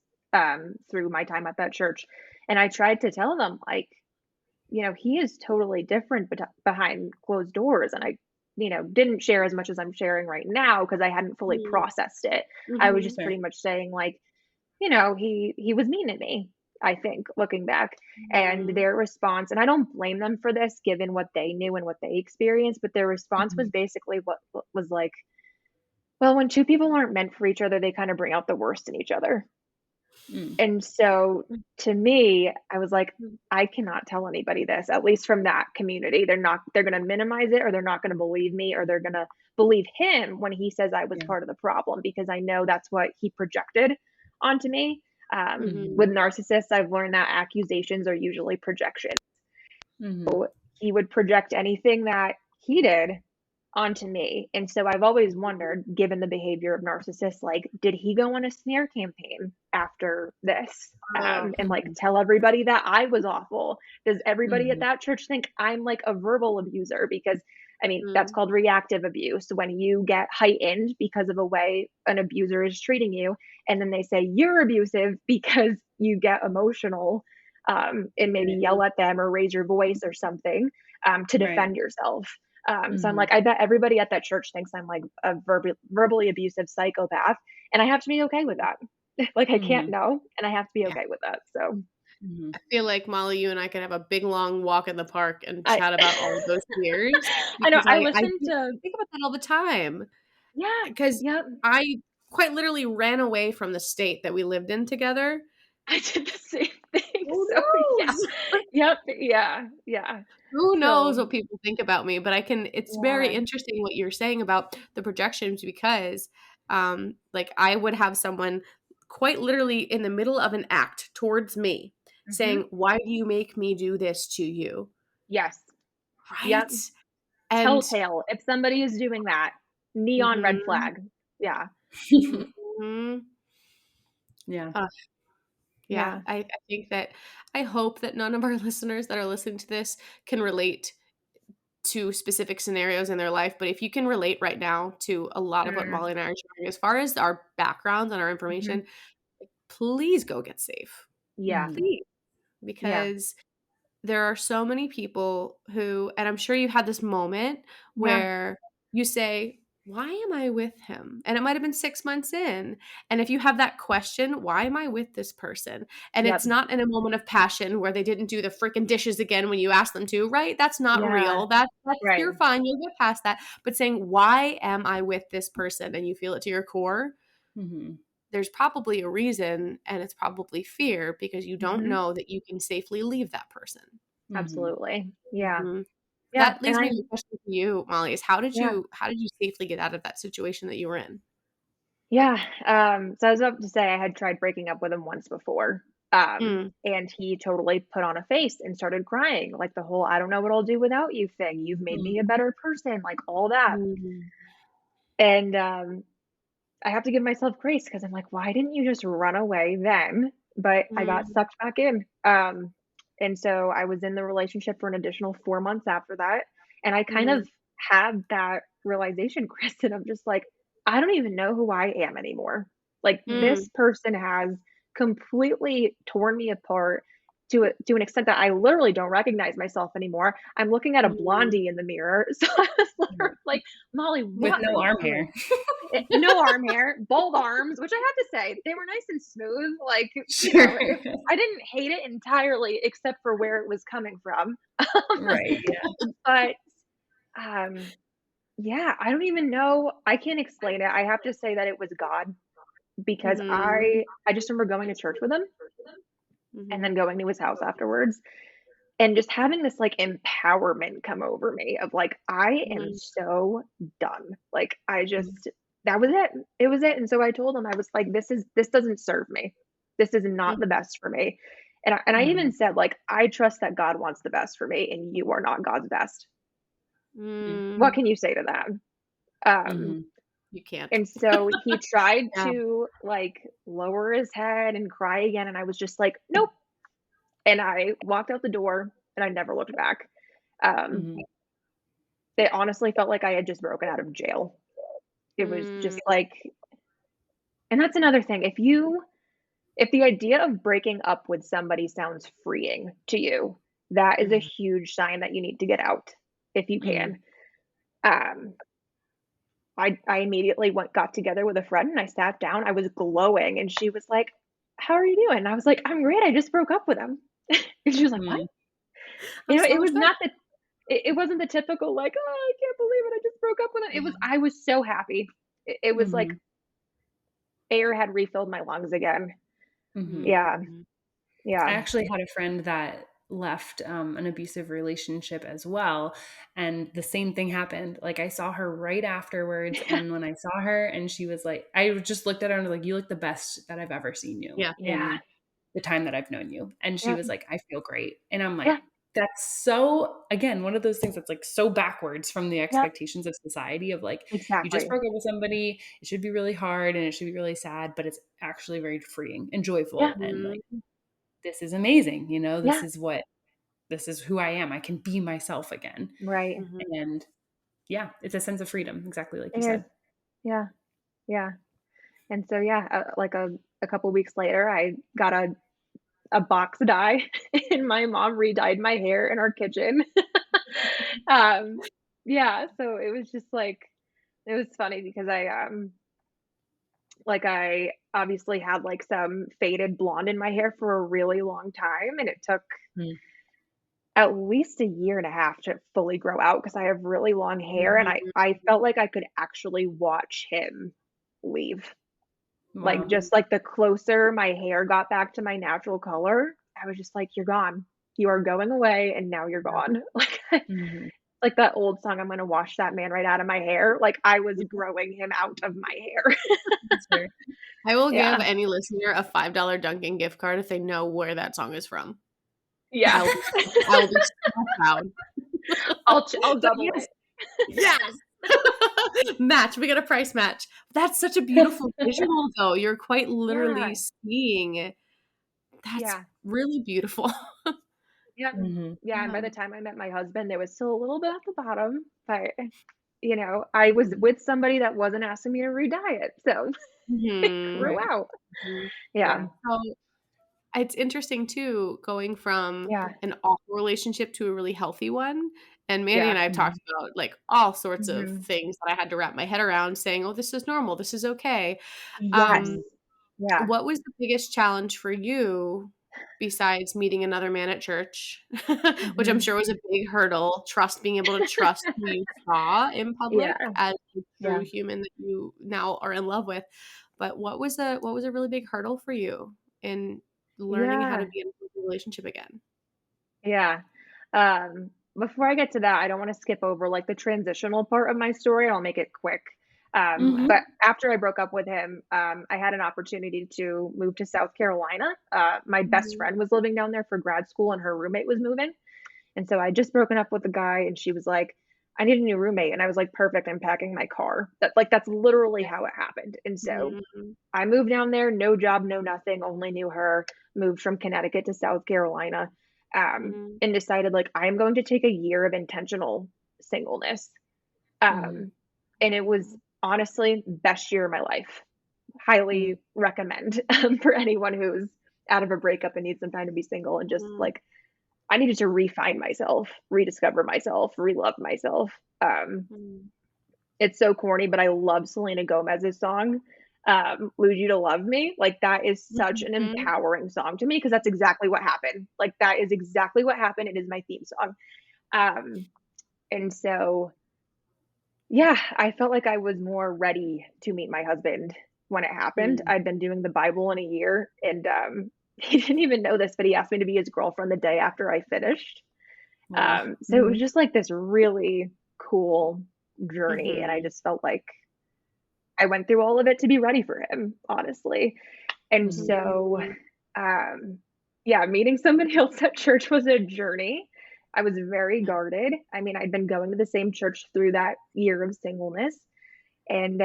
through my time at that church, and I tried to tell them, like, "He is totally different behind closed doors," and I, didn't share as much as I'm sharing right now because I hadn't fully Mhm. processed it. I was Mhm. just Sure. pretty much saying, like, he was mean to me, I think, looking back. And Mhm. their response, and I don't blame them for this given what they knew and what they experienced, but their response was Mhm. basically what was like, well, when two people aren't meant for each other, they kind of bring out the worst in each other. Mm. And so to me, I was like, I cannot tell anybody this, at least from that community. They're going to minimize it, or they're not going to believe me, or they're going to believe him when he says I was Yeah. part of the problem, because I know that's what he projected onto me. Mhm. With Mhm. narcissists, I've learned that accusations are usually projections. Mhm. He would project anything that he did onto me. And so I've always wondered, given the behavior of narcissists, like, did he go on a smear campaign after this? Oh. And like Mhm. tell everybody that I was awful? Does everybody at Mhm. that church think I'm like a verbal abuser? Because I mean, that's Mhm. called reactive abuse. When you get heightened because of a way an abuser is treating you, and then they say you're abusive because you get emotional, and maybe Right. yell at them or raise your voice or something, to Right. defend yourself. So I'm Mhm. like, I bet everybody at that church thinks I'm like a verbally abusive psychopath, and I have to be okay with that. Like I can't Mhm. know, and I have to be Yeah. okay with that. So Mhm. I feel like Molly, you and I could have a big long walk in the park and I, chat about all of those fears I know because I I listened to, think about that all the time. yeah, Because yep. I quite literally ran away from the state that we lived in together. I did the same thing. Who So yeah, knows? yep, yeah, yeah. Who knows So what people think about me? But it's very yeah, interesting what you're saying about the projections because like I would have someone quite literally in the middle of an act towards me hmm, saying, "Why do you make me do this to you?" yes, yep. Right? And Telltale. If somebody is doing that, neon red mhm, flag. Yeah, mhm. Yeah. Yeah, yeah. I think that I hope that none of our listeners that are listening to this can relate to specific scenarios in their life, but if you can relate right now to a lot of what Molly and I are sharing as far as our backgrounds and our information, please go get safe. Yeah. Please. Because there are so many people who, and I'm sure you had this moment where you say, why am I with him? And it might have been 6 months in. And if you have that question, why am I with this person? And it's not in a moment of passion where they didn't do the freaking dishes again when you asked them to, right? That's not real. That's Right. You're fine. You'll get past that. But saying, why am I with this person? And you feel it to your core. There's probably a reason, and it's probably fear because you don't know that you can safely leave that person. Absolutely. Yeah. That leads me to the question for you, Molly, is how did you safely get out of that situation that you were in? Yeah. So I was about to say I had tried breaking up with him once before. And he totally put on a face and started crying, like the whole I don't know what I'll do without you thing. You've made me a better person, like all that. And I have to give myself grace because I'm like, why didn't you just run away then? But I got sucked back in. And so I was in the relationship for an additional 4 months after that. And I kind of had that realization, Kristen, of just like, I don't even know who I am anymore. Like this person has completely torn me apart to an extent that I literally don't recognize myself anymore. I'm looking at a blondie in the mirror. So I was literally like, Molly, with what no arm hair. No arm hair, bald arms, which I have to say, they were nice and smooth. Like, you know, I didn't hate it entirely except for where it was coming from. Right. Yeah. But, yeah, I don't even know. I can't explain it. I have to say that it was God because I just remember going to church with him and then going to his house afterwards and just having this like empowerment come over me of like, I am so done. Like, I just, that was it. It was it. And so I told him, I was like, this doesn't serve me. This is not the best for me. And I even said, like, I trust that God wants the best for me and you are not God's best. What can you say to that? You can't. And so he tried to like lower his head and cry again. And I was just like, nope. And I walked out the door and I never looked back. It honestly felt like I had just broken out of jail. It was just like, and that's another thing. If the idea of breaking up with somebody sounds freeing to you, that is a huge sign that you need to get out if you can. I immediately got together with a friend and I sat down. I was glowing and she was like, how are you doing? And I was like, I'm great. I just broke up with him. And she was like, what? You know, it was not the, it wasn't the typical like, oh, I can't believe it. I just broke up with him. It was, I was so happy. It was like air had refilled my lungs again. Yeah. I actually had a friend that left an abusive relationship as well. And the same thing happened. Like I saw her right afterwards. And when I saw her and she was like, I just looked at her and was like, you look the best that I've ever seen you in the time that I've known you. And she was like, I feel great. And I'm like, that's so, again, one of those things that's like so backwards from the expectations of society of like, you just broke up with somebody, it should be really hard and it should be really sad, but it's actually very freeing and joyful. And like, this is amazing. You know, this is who I am. I can be myself again. Right. And yeah, it's a sense of freedom. Exactly like you said. Yeah. Yeah. And so, like a couple weeks later, I got a box dye and my mom re-dyed my hair in our kitchen. So it was just like, it was funny because I obviously had like some faded blonde in my hair for a really long time. And it took at least a year and a half to fully grow out because I have really long hair. And I felt like I could actually watch him leave. Wow. Like just like the closer my hair got back to my natural color, I was just like, you're gone. You are going away and now you're gone. Like like that old song, I'm going to wash that man right out of my hair. Like I was growing him out of my hair. I will give any listener a $5 Dunkin' gift card if they know where that song is from. Yeah. I'll be so proud. I'll double it. Yes. Match. We got a price match. That's such a beautiful visual though. You're quite literally seeing. That's really beautiful. Yeah. Mm-hmm. Yeah, and by the time I met my husband, there was still a little bit at the bottom, but, I was with somebody that wasn't asking me to re-diet, so it Mhm. grew Right. out. Mhm. Yeah. Yeah. So it's interesting too, going from Yeah. an awful relationship to a really healthy one. And Mandy Yeah. and I have Mm-hmm. talked about like all sorts of Mhm. things that I had to wrap my head around saying, oh, this is normal. This is okay. Yes. Um, Yeah. what was the biggest challenge for you besides meeting another man at church, which I'm Mhm. sure was a big hurdle, being able to trust who you saw in public Yeah. as a true Yeah. human that you now are in love with. But what was a really big hurdle for you in learning how to Yeah. be in a relationship again? Yeah. Before I get to that, I don't wanna skip over, like, the transitional part of my story, I'll make it quick. Mm-hmm. But after I broke up with him, I had an opportunity to move to South Carolina. My best Mhm. friend was living down there for grad school, and her roommate was moving. And so I'd just broken up with the guy, and she was like, "I need a new roommate." And I was like, "Perfect, I'm packing my car." That's literally how it happened. And so Mhm. I moved down there, no job, no nothing, only knew her, moved from Connecticut to South Carolina, Mhm. and decided, like, I'm going to take a year of intentional singleness. Mm-hmm. Um, and it was honestly best year of my life. Mm-hmm. Highly recommend for anyone who's out of a breakup and needs some time to be single and just Mhm. like I needed to refine myself, rediscover myself, relove myself. Um, Mhm. it's so corny, but I love Selena Gomez's song, "Lose You to Love Me." Like, that is such an Mhm. empowering song to me because that's exactly what happened. Like, that is exactly what happened. It is my theme song. Um, and so, yeah, I felt like I was more ready to meet my husband when it happened. Mhm. I'd been doing the Bible in a year, and, he didn't even know this, but he asked me to be his girlfriend the day after I finished. Wow. So it was Mm-hmm. just like this really cool journey, and I Mhm. just felt like I went through all of it to be ready for him, honestly. And Mm-hmm. so, Mhm. um, yeah, meeting somebody else at church was a journey. I was very guarded. I mean, I'd been going to the same church through that year of singleness and,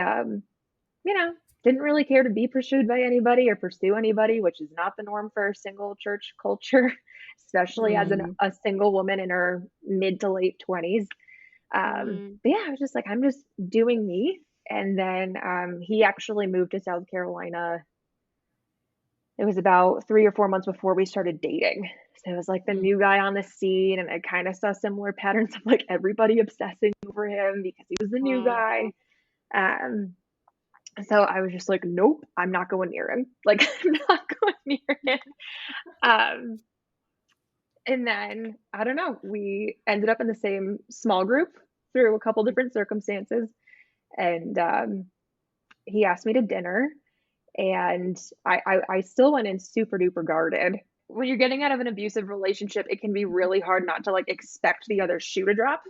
you know, didn't really care to be pursued by anybody or pursue anybody, which is not the norm for single church culture, especially as Mm-hmm. a single woman in her mid to late 20s. Mhm. But yeah, I was just like, I'm just doing me. And then he actually moved to South Carolina. It was about 3 or 4 months before we started dating. So it was like the new guy on the scene, and I kind of saw similar patterns of like everybody obsessing over him because he was the new Aw. guy. Um, so I was just like, nope, I'm not going near him. Like, I'm not going near him. Um, and then I don't know, we ended up in the same small group through a couple different circumstances. And he asked me to dinner, and I still went in super duper guarded. When you're getting out of an abusive relationship, it can be really hard not to like expect the other shoe to drop.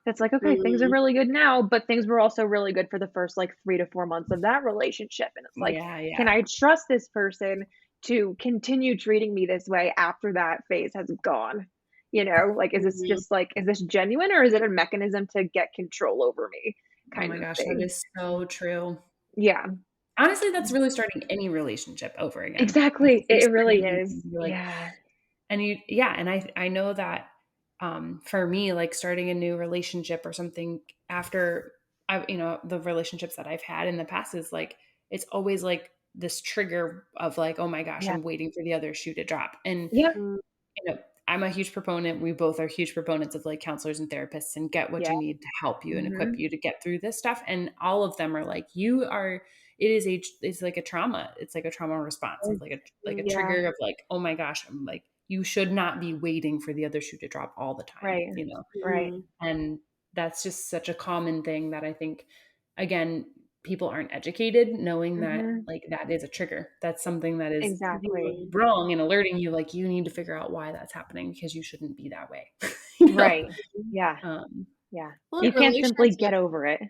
It's like, okay, things are Mhm. really good now, but things were also really good for the first like 3 to 4 months of that relationship. And it's like, Yeah. can Yeah. I trust this person to continue treating me this way after that phase has gone? Like, is this Mhm. just like, is this genuine or is it a mechanism to get control over me Oh kind my of gosh, that thing? is so true. Yeah, Honestly, that's really starting any relationship over again. exactly. Because you're It really starting is. you're like Yeah. and you yeah, and I know that for me, like starting a new relationship or something after the relationships that I've had in the past is like it's always like this trigger of like, oh my gosh, Yeah. I'm waiting for the other shoe to drop. And Yeah. Mhm. I'm a huge proponent. We both are huge proponents of like counselors and therapists and get what Yeah. you need to help you and equip Mhm. you to get through this stuff. And all of them are like, it's like a trauma. It's like a trauma response. It's like a Yeah. trigger of like, oh my gosh, I'm like, you should not be waiting for the other shoe to drop all the time, Right. you know? Right. Mhm. And that's just such a common thing that I think, again, people aren't educated knowing that Mhm. like that is a trigger. That's something that is Exactly. Mhm. wrong and alerting you like you need to figure out why that's happening because you shouldn't be that way. you know? Right. Yeah. Um, Yeah. Well, You can't simply get relationship. over it.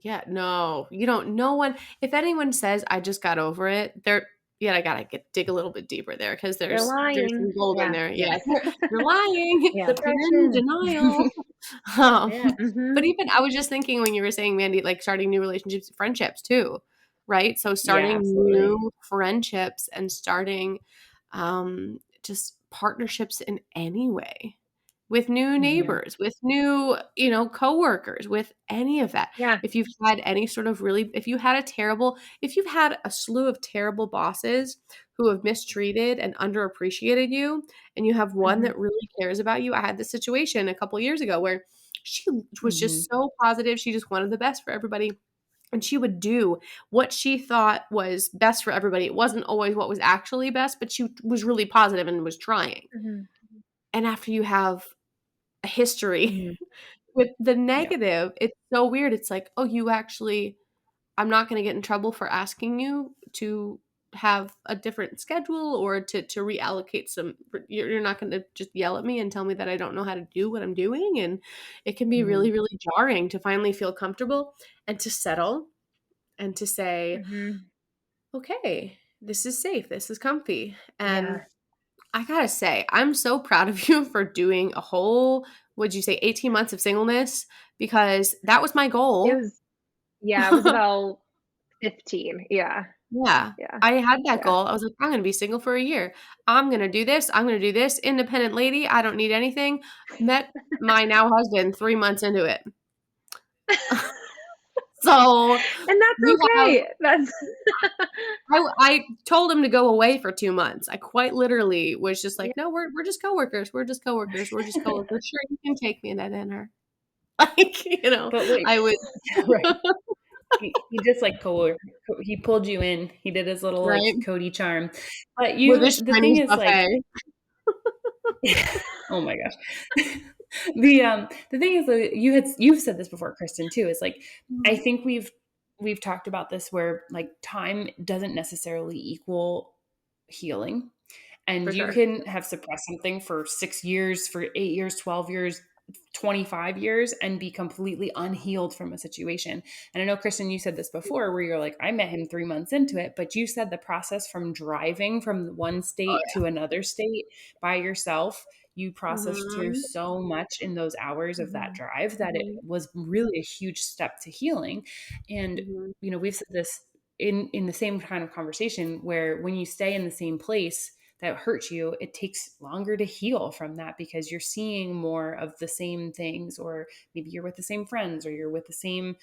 Yeah, no, you don't. No one. If anyone says I just got over it, they're yeah. I gotta dig a little bit deeper there because They're there's lying. some gold in Yeah. there. Yeah, you're lying. Yeah. You're in Depression. denial. Um, Yeah. but Mhm. even I was just thinking when you were saying, Mandy, like starting new relationships, friendships too, right? So Yeah, starting absolutely. new friendships and starting, just partnerships in any way, with new neighbors, with new, coworkers, with any of that. Yeah. If you've had any sort of if you've had a slew of terrible bosses who have mistreated and underappreciated you, and you have one that really cares about you. I had this situation a couple years ago where she was just so positive. She just wanted the best for everybody. And she would do what she thought was best for everybody. It wasn't always what was actually best, but she was really positive and was trying. And after you have a history with the negative, it's so weird. It's like, oh, I'm not going to get in trouble for asking you to have a different schedule or to reallocate you're not going to just yell at me and tell me that I don't know how to do what I'm doing. And it can be really, really jarring to finally feel comfortable and to settle and to say, okay, this is safe. This is comfy. And I gotta say, I'm so proud of you for doing a whole, would you say 18 months of singleness? Because that was my goal. It was about 15. Yeah. Yeah. I had that goal. I was like, I'm going to be single for a year. I'm going to do this. I'm going to do this. Independent lady. I don't need anything. Met my now husband 3 months into it. So, and that's okay. I told him to go away for 2 months. I quite literally was just like, no, we're just coworkers. We're just coworkers. We're just coworkers. Sure, you can take me to dinner. Like, But wait, I would. Right. He just like he pulled you in. He did his little like Cody charm. But the thing is buffet. Like, oh my gosh. The thing is that you've said this before, Kristen, too, is like, I think we've talked about this where like time doesn't necessarily equal healing. And you can have suppressed something for 6 years, for 8 years, 12 years, 25 years and be completely unhealed from a situation. And I know, Kristen, you said this before where you're like, I met him 3 months into it, but you said the process from driving from one state to another state by yourself, you processed through so much in those hours of that drive that it was really a huge step to healing. And, we've said this in the same kind of conversation where when you stay in the same place that hurts you, it takes longer to heal from that because you're seeing more of the same things, or maybe you're with the same friends, or you're with the same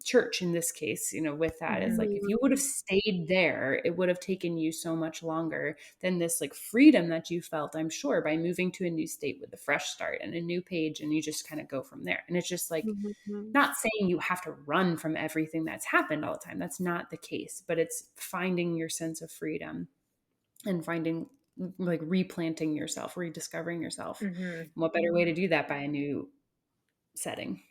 church in this case, with that. It's like, if you would have stayed there, it would have taken you so much longer than this like freedom that you felt, I'm sure, by moving to a new state with a fresh start and a new page, and you just kind of go from there. And it's just like, not saying you have to run from everything that's happened all the time. That's not the case, but it's finding your sense of freedom and finding, like, replanting yourself, rediscovering yourself. What better way to do that by a new setting,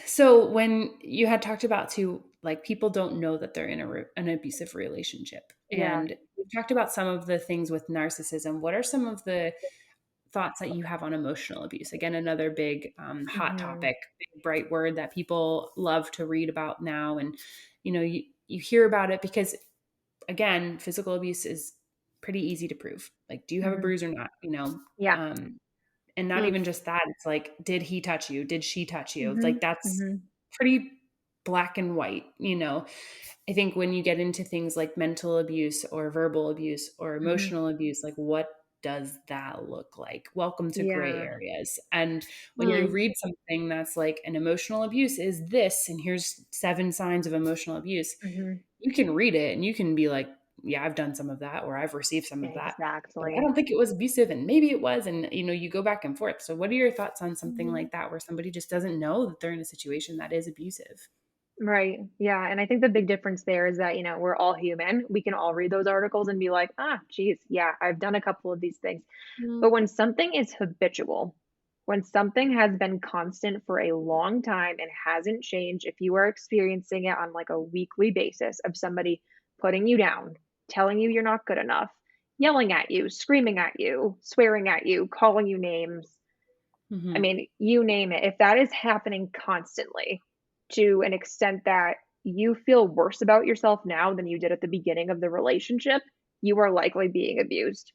So when you had talked about too, like, people don't know that they're in an abusive relationship, and we talked about some of the things with narcissism. What are some of the thoughts that you have on emotional abuse? Again, another big hot topic, big bright word that people love to read about now. And, you hear about it because, again, physical abuse is pretty easy to prove. Like, do you have a bruise or not? And not even just that. It's like, did he touch you? Did she touch you? Like, that's pretty black and white. I think when you get into things like mental abuse or verbal abuse or emotional abuse, like, what does that look like? Welcome to gray areas. And when you read something that's like, an emotional abuse is this, and here's 7 signs of emotional abuse, you can read it and you can be like, yeah, I've done some of that, or I've received some of that. But I don't think it was abusive, and maybe it was. And, you go back and forth. So what are your thoughts on something like that, where somebody just doesn't know that they're in a situation that is abusive? Right. Yeah. And I think the big difference there is that, we're all human. We can all read those articles and be like, geez, yeah, I've done a couple of these things. But when something is habitual, when something has been constant for a long time and hasn't changed, if you are experiencing it on like a weekly basis of somebody putting you down, telling you you're not good enough, yelling at you, screaming at you, swearing at you, calling you names, I mean, you name it. If that is happening constantly to an extent that you feel worse about yourself now than you did at the beginning of the relationship, you are likely being abused.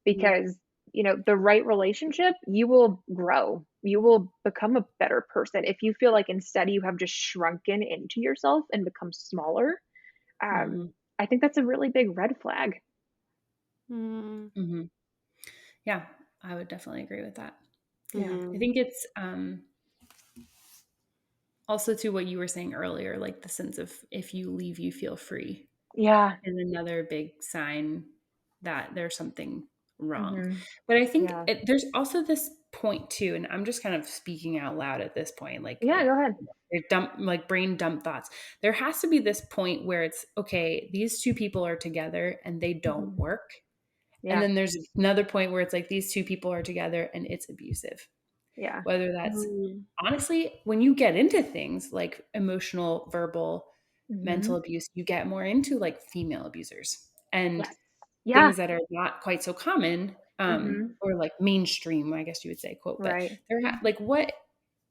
Because, the right relationship, you will grow. You will become a better person. If you feel like instead you have just shrunken into yourself and become smaller, I think that's a really big red flag. Mm-hmm. Yeah, I would definitely agree with that. Yeah. I think it's also to what you were saying earlier, like the sense of if you leave, you feel free. Yeah. And another big sign that there's something wrong. Mm-hmm. But I think Yeah. there's also this point too, and I'm just kind of speaking out loud at this point, like Yeah, go ahead. like brain dump thoughts. There has to be this point where it's okay, these two people are together and they don't work. Yeah. And then there's another point where it's like these two people are together and it's abusive. Yeah. Whether that's honestly, when you get into things like emotional, verbal, mental abuse, you get more into like female abusers and things that are not quite so common, or like mainstream, I guess you would say, quote, but Right. they're like, what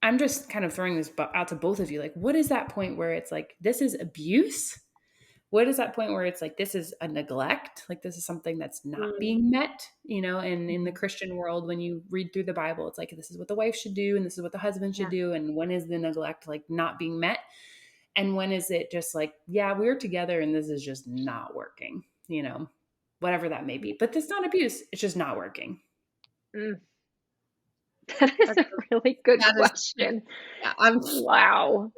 I'm just kind of throwing this out to both of you. Like, what is that point where it's like, this is abuse? What is that point where it's like, this is a neglect? Like, this is something that's not being met, and in the Christian world, when you read through the Bible, it's like, this is what the wife should do. And this is what the husband should do. And when is the neglect like not being met? And when is it just like, yeah, we're together and this is just not working, whatever that may be, but that's not abuse. It's just not working. That is a really good question. Wow.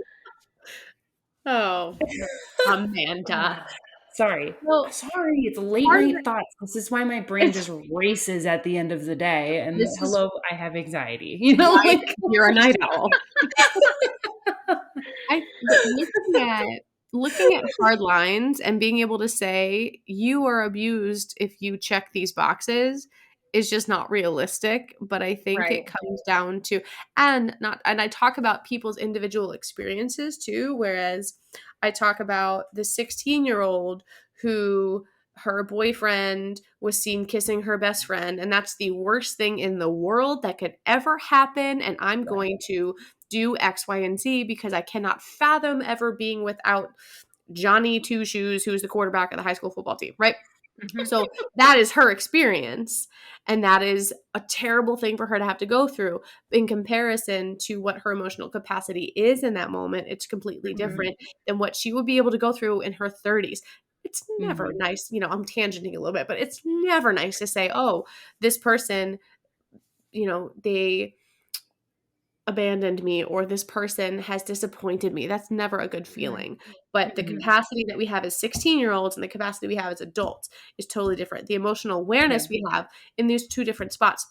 Oh, Amanda. Sorry. It's late night thoughts. This is why my brain just races at the end of the day. And I have anxiety. You're a night owl. Looking at hard lines and being able to say you are abused if you check these boxes is just not realistic. But I think it comes down to, and I talk about people's individual experiences too, whereas I talk about the 16-year-old who her boyfriend was seen kissing her best friend, and that's the worst thing in the world that could ever happen, and I'm going to do X, Y, and Z because I cannot fathom ever being without Johnny Two Shoes, who's the quarterback of the high school football team, right? So that is her experience, and that is a terrible thing for her to have to go through. In comparison to what her emotional capacity is in that moment, it's completely different than what she would be able to go through in her 30s. It's never nice, I'm tangenting a little bit, but it's never nice to say, oh, this person, they abandoned me, or this person has disappointed me. That's never a good feeling. But the capacity that we have as 16-year-olds and the capacity we have as adults is totally different. The emotional awareness we have in these two different spots,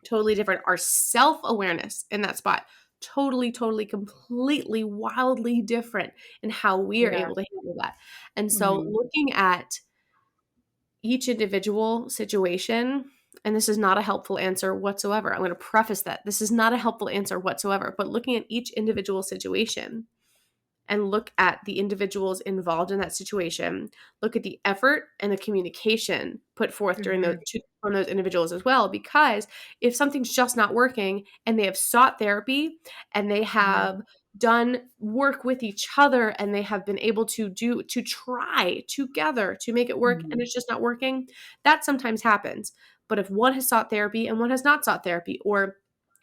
totally different. Our self-awareness in that spot, totally, completely, wildly different in how we are able to handle that. And so looking at each individual situation, and this is not a helpful answer whatsoever. I'm going to preface that. This is not a helpful answer whatsoever, but looking at each individual situation and look at the individuals involved in that situation, look at the effort and the communication put forth during from those individuals as well. Because if something's just not working and they have sought therapy and they have done work with each other and they have been able to try together to make it work and it's just not working, that sometimes happens. But if one has sought therapy and one has not sought therapy, or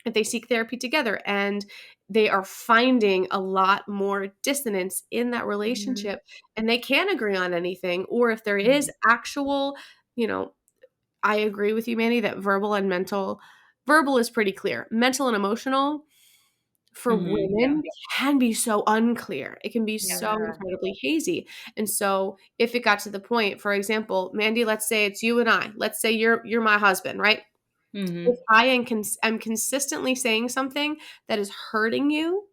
if they seek therapy together and they are finding a lot more dissonance in that relationship and they can't agree on anything, or if there is actual, I agree with you, Mandy, that verbal is pretty clear. Mental and emotional for women can be so unclear. It can be so incredibly hazy. And so if it got to the point, for example, Mandy, let's say it's you and I, let's say you're my husband, right? If I am consistently saying something that is hurting you,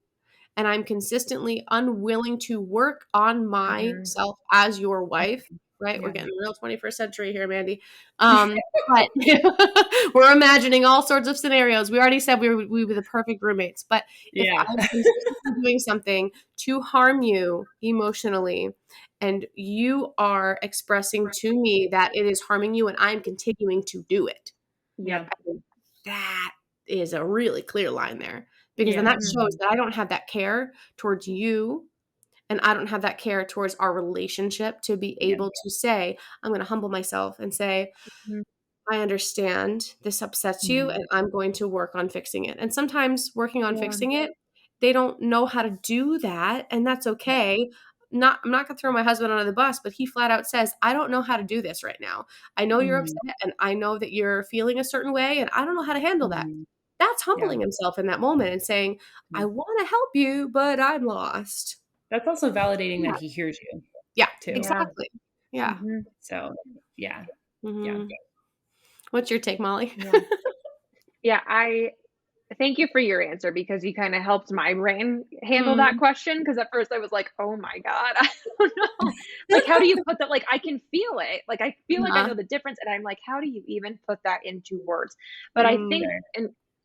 and I'm consistently unwilling to work on myself as your wife, right? We're getting real 21st century here, Mandy. But we're imagining all sorts of scenarios. We already said we were the perfect roommates. But if I'm consistently doing something to harm you emotionally, and you are expressing to me that it is harming you and I'm continuing to do it, that is a really clear line there. Because then that shows that I don't have that care towards you, and I don't have that care towards our relationship to be able to say, I'm going to humble myself and say, I understand this upsets you, and I'm going to work on fixing it. And sometimes working on fixing it, they don't know how to do that, and that's okay. I'm not going to throw my husband under the bus, but he flat out says, I don't know how to do this right now. I know you're upset and I know that you're feeling a certain way and I don't know how to handle that. That's humbling himself in that moment and saying, I want to help you, but I'm lost. That's also validating that he hears you. Yeah, too. exactly. Yeah. So, yeah. What's your take, Molly? Yeah, I thank you for your answer because you kind of helped my brain handle that question. Because at first I was like, oh my God, I don't know. Like, how do you put that? Like, I can feel it. Like, I feel like I know the difference. And I'm like, how do you even put that into words? But I think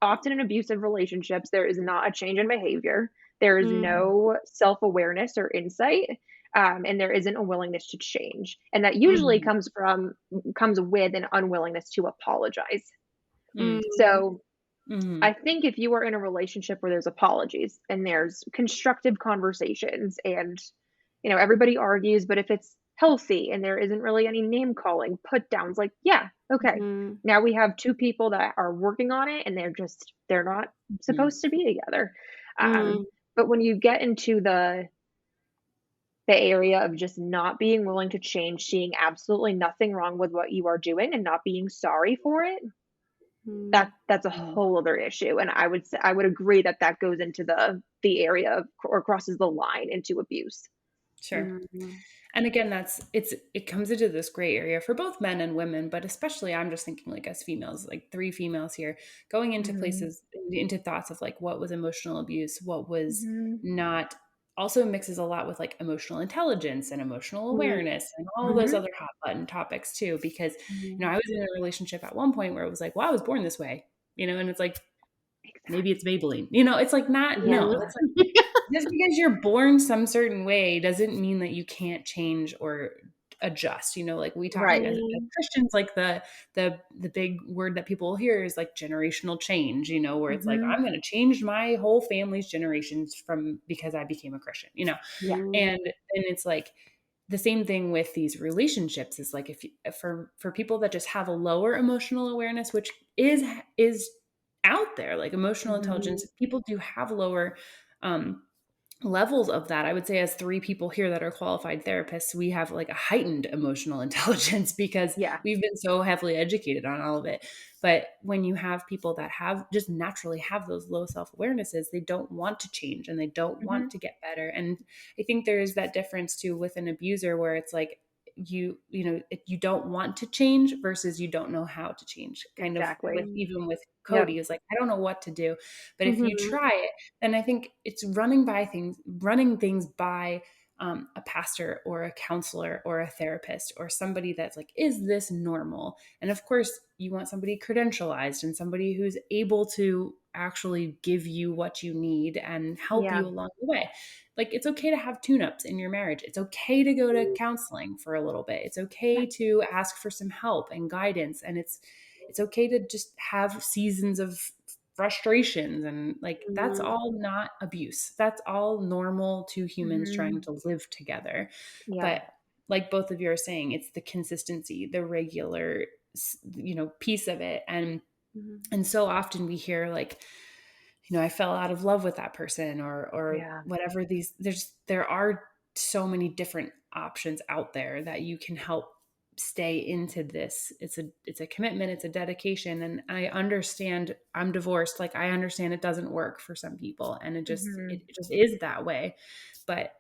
often in abusive relationships, there is not a change in behavior. There is no self-awareness or insight. And there isn't a willingness to change. And that usually comes with an unwillingness to apologize. So I think if you are in a relationship where there's apologies and there's constructive conversations and, you know, everybody argues, but if it's healthy and there isn't really any name calling, put downs, like, yeah, okay. Now we have two people that are working on it and they're not supposed to be together. But when you get into the area of just not being willing to change, seeing absolutely nothing wrong with what you are doing and not being sorry for it, that's a whole other issue. And I would agree that goes into the area of, or crosses the line into abuse. Sure. And again, it comes into this gray area for both men and women, but especially I'm just thinking like as females, like 3 females here, going into places, into thoughts of like what was emotional abuse, what was not, also mixes a lot with like emotional intelligence and emotional awareness and all those other hot button topics too, because, you know, I was in a relationship at one point where it was like, well, I was born this way, you know, and it's like, maybe it's Maybelline, you know, it's like no, it's like, just because you're born some certain way doesn't mean that you can't change or adjust, you know, like we talk as Christians, like the big word that people hear is like generational change, you know, where it's like, I'm going to change my whole family's generations because I became a Christian, you know? And it's like the same thing with these relationships is like, for people that just have a lower emotional awareness, which is out there, like emotional intelligence, people do have lower, levels of that. I would say as 3 people here that are qualified therapists, we have like a heightened emotional intelligence because we've been so heavily educated on all of it. But when you have people that just naturally have those low self-awarenesses, they don't want to change and they don't want to get better. And I think there is that difference too with an abuser where it's like, you know, you don't want to change versus you don't know how to change. Kind of even with Cody is like, I don't know what to do. But if you try it, then I think it's running things by a pastor or a counselor or a therapist or somebody that's like, is this normal? And of course you want somebody credentialized and somebody who's able to actually give you what you need and help you along the way. Like, it's okay to have tune-ups in your marriage. It's okay to go to counseling for a little bit. It's okay to ask for some help and guidance. And it's okay to just have seasons of frustrations. And like, that's all not abuse. That's all normal to humans trying to live together. But like both of you are saying, it's the consistency, the regular, you know, piece of it. And so often we hear like, you know, I fell out of love with that person or whatever there are so many different options out there that you can help stay into this. It's a commitment, it's a dedication. And I understand I'm divorced. Like I understand it doesn't work for some people and it just is that way. But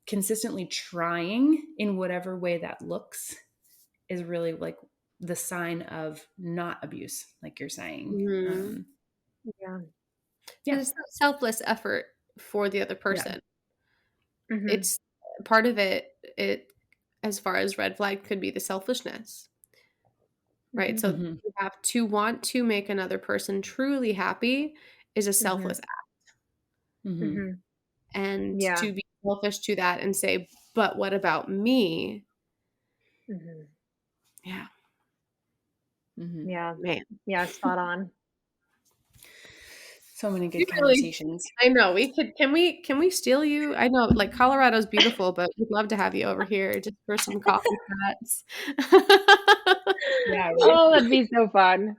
consistently trying in whatever way that looks is really like the sign of not abuse, like you're saying. It's selfless effort for the other person. It's part of it as far as red flag could be the selfishness, right? So you have to want to make another person truly happy is a selfless act. And to be selfish to that and say, but what about me? Yeah, spot on. So many good conversations. I know can we steal you? I know like Colorado's beautiful, but we'd love to have you over here just for some coffee chats. Oh, that'd be so fun.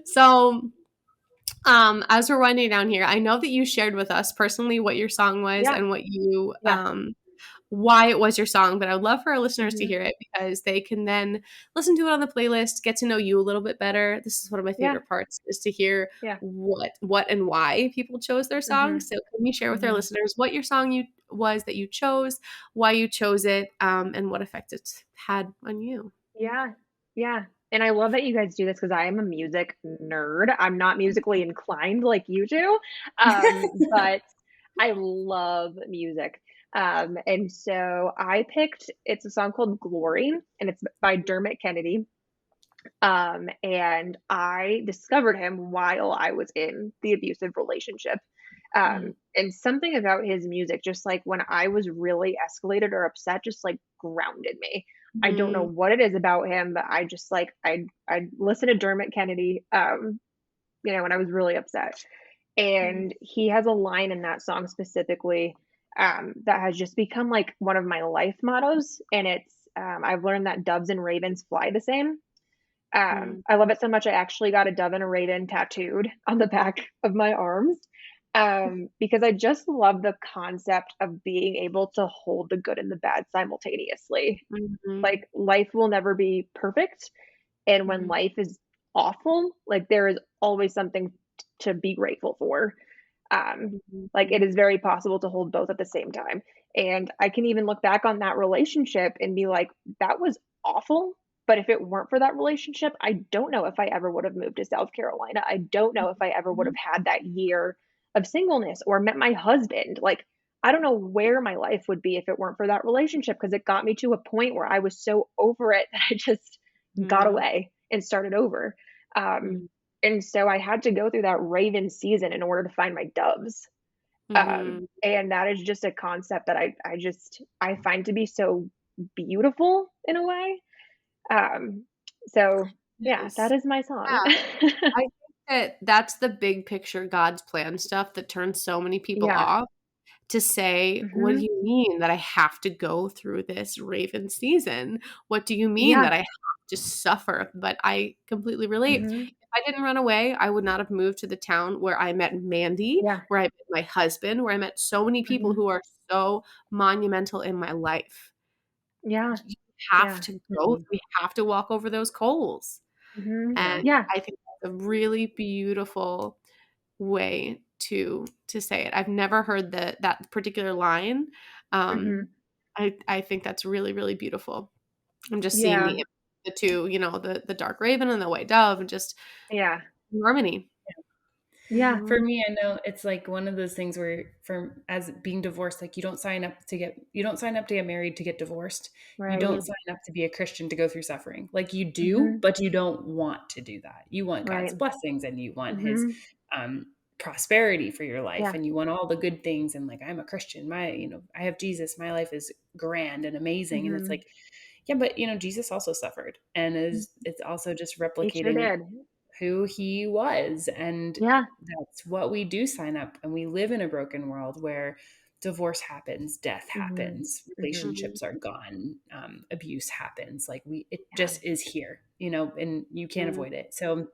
So As we're winding down here, I know that you shared with us personally what your song was and what you why it was your song, but I would love for our listeners to hear it because they can then listen to it on the playlist, get to know you a little bit better. This is one of my favorite parts, is to hear what and why people chose their songs. So can you share with our listeners what your song was that you chose, why you chose it, and what effect it's had on you? Yeah. And I love that you guys do this because I am a music nerd. I'm not musically inclined like you do, but I love music. And so it's a song called Glory, and it's by Dermot Kennedy. And I discovered him while I was in the abusive relationship. And something about his music, just like when I was really escalated or upset, just like grounded me. I don't know what it is about him, but I just like, I listened to Dermot Kennedy, when I was really upset. And he has a line in that song specifically, that has just become like one of my life mottos. And it's, I've learned that doves and ravens fly the same. I love it so much. I actually got a dove and a raven tattooed on the back of my arms, because I just love the concept of being able to hold the good and the bad simultaneously. Like life will never be perfect. And when life is awful, like there is always something to be grateful for. Like it is very possible to hold both at the same time. And I can even look back on that relationship and be like, that was awful. But if it weren't for that relationship, I don't know if I ever would have moved to South Carolina. I don't know if I ever would have had that year of singleness or met my husband. Like, I don't know where my life would be if it weren't for that relationship, because it got me to a point where I was so over it that I just got away and started over. And so I had to go through that raven season in order to find my doves. And that is just a concept that I find to be so beautiful in a way. So yeah, that is my song. Yeah. I think that's the big picture God's plan stuff that turns so many people off, to say, what do you mean that I have to go through this raven season? What do you mean that I have to suffer? But I completely relate. If I didn't run away, I would not have moved to the town where I met Mandy, where I met my husband, where I met so many people who are so monumental in my life. You have to go. We have to walk over those coals. And I think that's a really beautiful way to say it. I've never heard that particular line. I think that's really, really beautiful. I'm just seeing the two, the dark raven and the white dove, and just harmony. For me, I know it's like one of those things where, as being divorced, like you don't sign up to get married to get divorced. You don't sign up to be a Christian to go through suffering. Like you do, but you don't want to do that. You want God's blessings, and you want his prosperity for your life, and you want all the good things. And like, I'm a Christian, I have Jesus, my life is grand and amazing. And it's like, but Jesus also suffered, and it's also just replicating who he was. And that's what we do sign up. And we live in a broken world where divorce happens, death happens, relationships are gone, abuse happens. Like it just is here, and you can't avoid it. So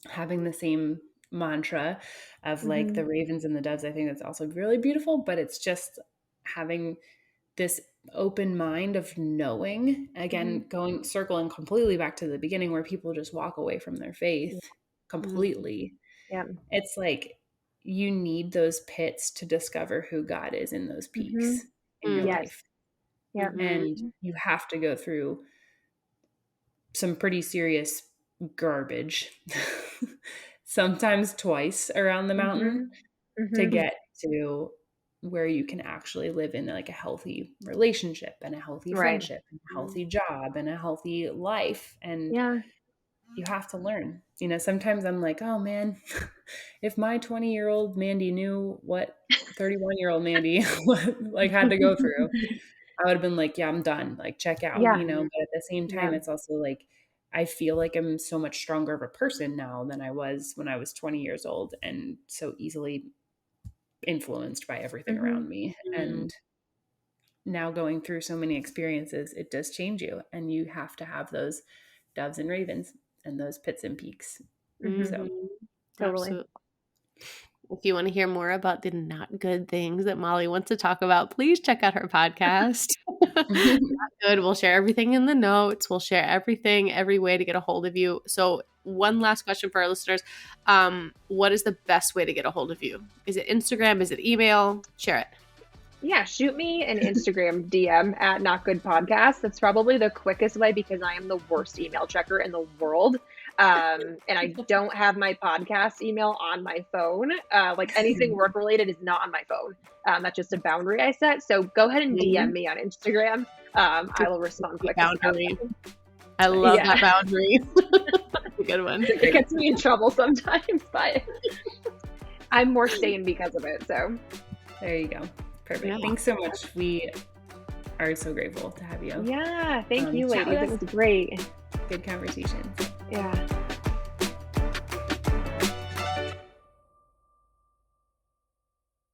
having the same mantra of like the ravens and the doves, I think that's also really beautiful. But it's just having this open mind of knowing, again, circling completely back to the beginning, where people just walk away from their faith completely. It's like you need those pits to discover who God is in those peaks in your life. And you have to go through some pretty serious garbage, sometimes twice around the mountain, to get to where you can actually live in like a healthy relationship and a healthy friendship and a healthy job and a healthy life. And you have to learn, sometimes I'm like, oh man, if my 20-year-old Mandy knew what 31-year-old Mandy like had to go through, I would have been like, yeah, I'm done. Like, check out, but at the same time, it's also like, I feel like I'm so much stronger of a person now than I was when I was 20 years old, and so easily influenced by everything around me. And now going through so many experiences, it does change you, and you have to have those doves and ravens and those pits and peaks. So totally. If you want to hear more about the not good things that Molly wants to talk about, please check out her podcast. Not good. We'll share everything in the notes. We'll share everything, every way to get a hold of you. So one last question for our listeners. What is the best way to get a hold of you? Is it Instagram? Is it email? Share it. Yeah, shoot me an Instagram DM at Not Good Podcast. That's probably the quickest way because I am the worst email checker in the world. And I don't have my podcast email on my phone. Like anything work related is not on my phone. That's just a boundary I set. So go ahead and DM me on Instagram. I will respond quick. Boundary. I love that boundary. That's a good one. It gets me in trouble sometimes, but I'm more sane because of it. So there you go. Perfect. Yeah. Thanks so much. We are so grateful to have you. Yeah. Thank you, ladies. It was great. Good conversation. Yeah.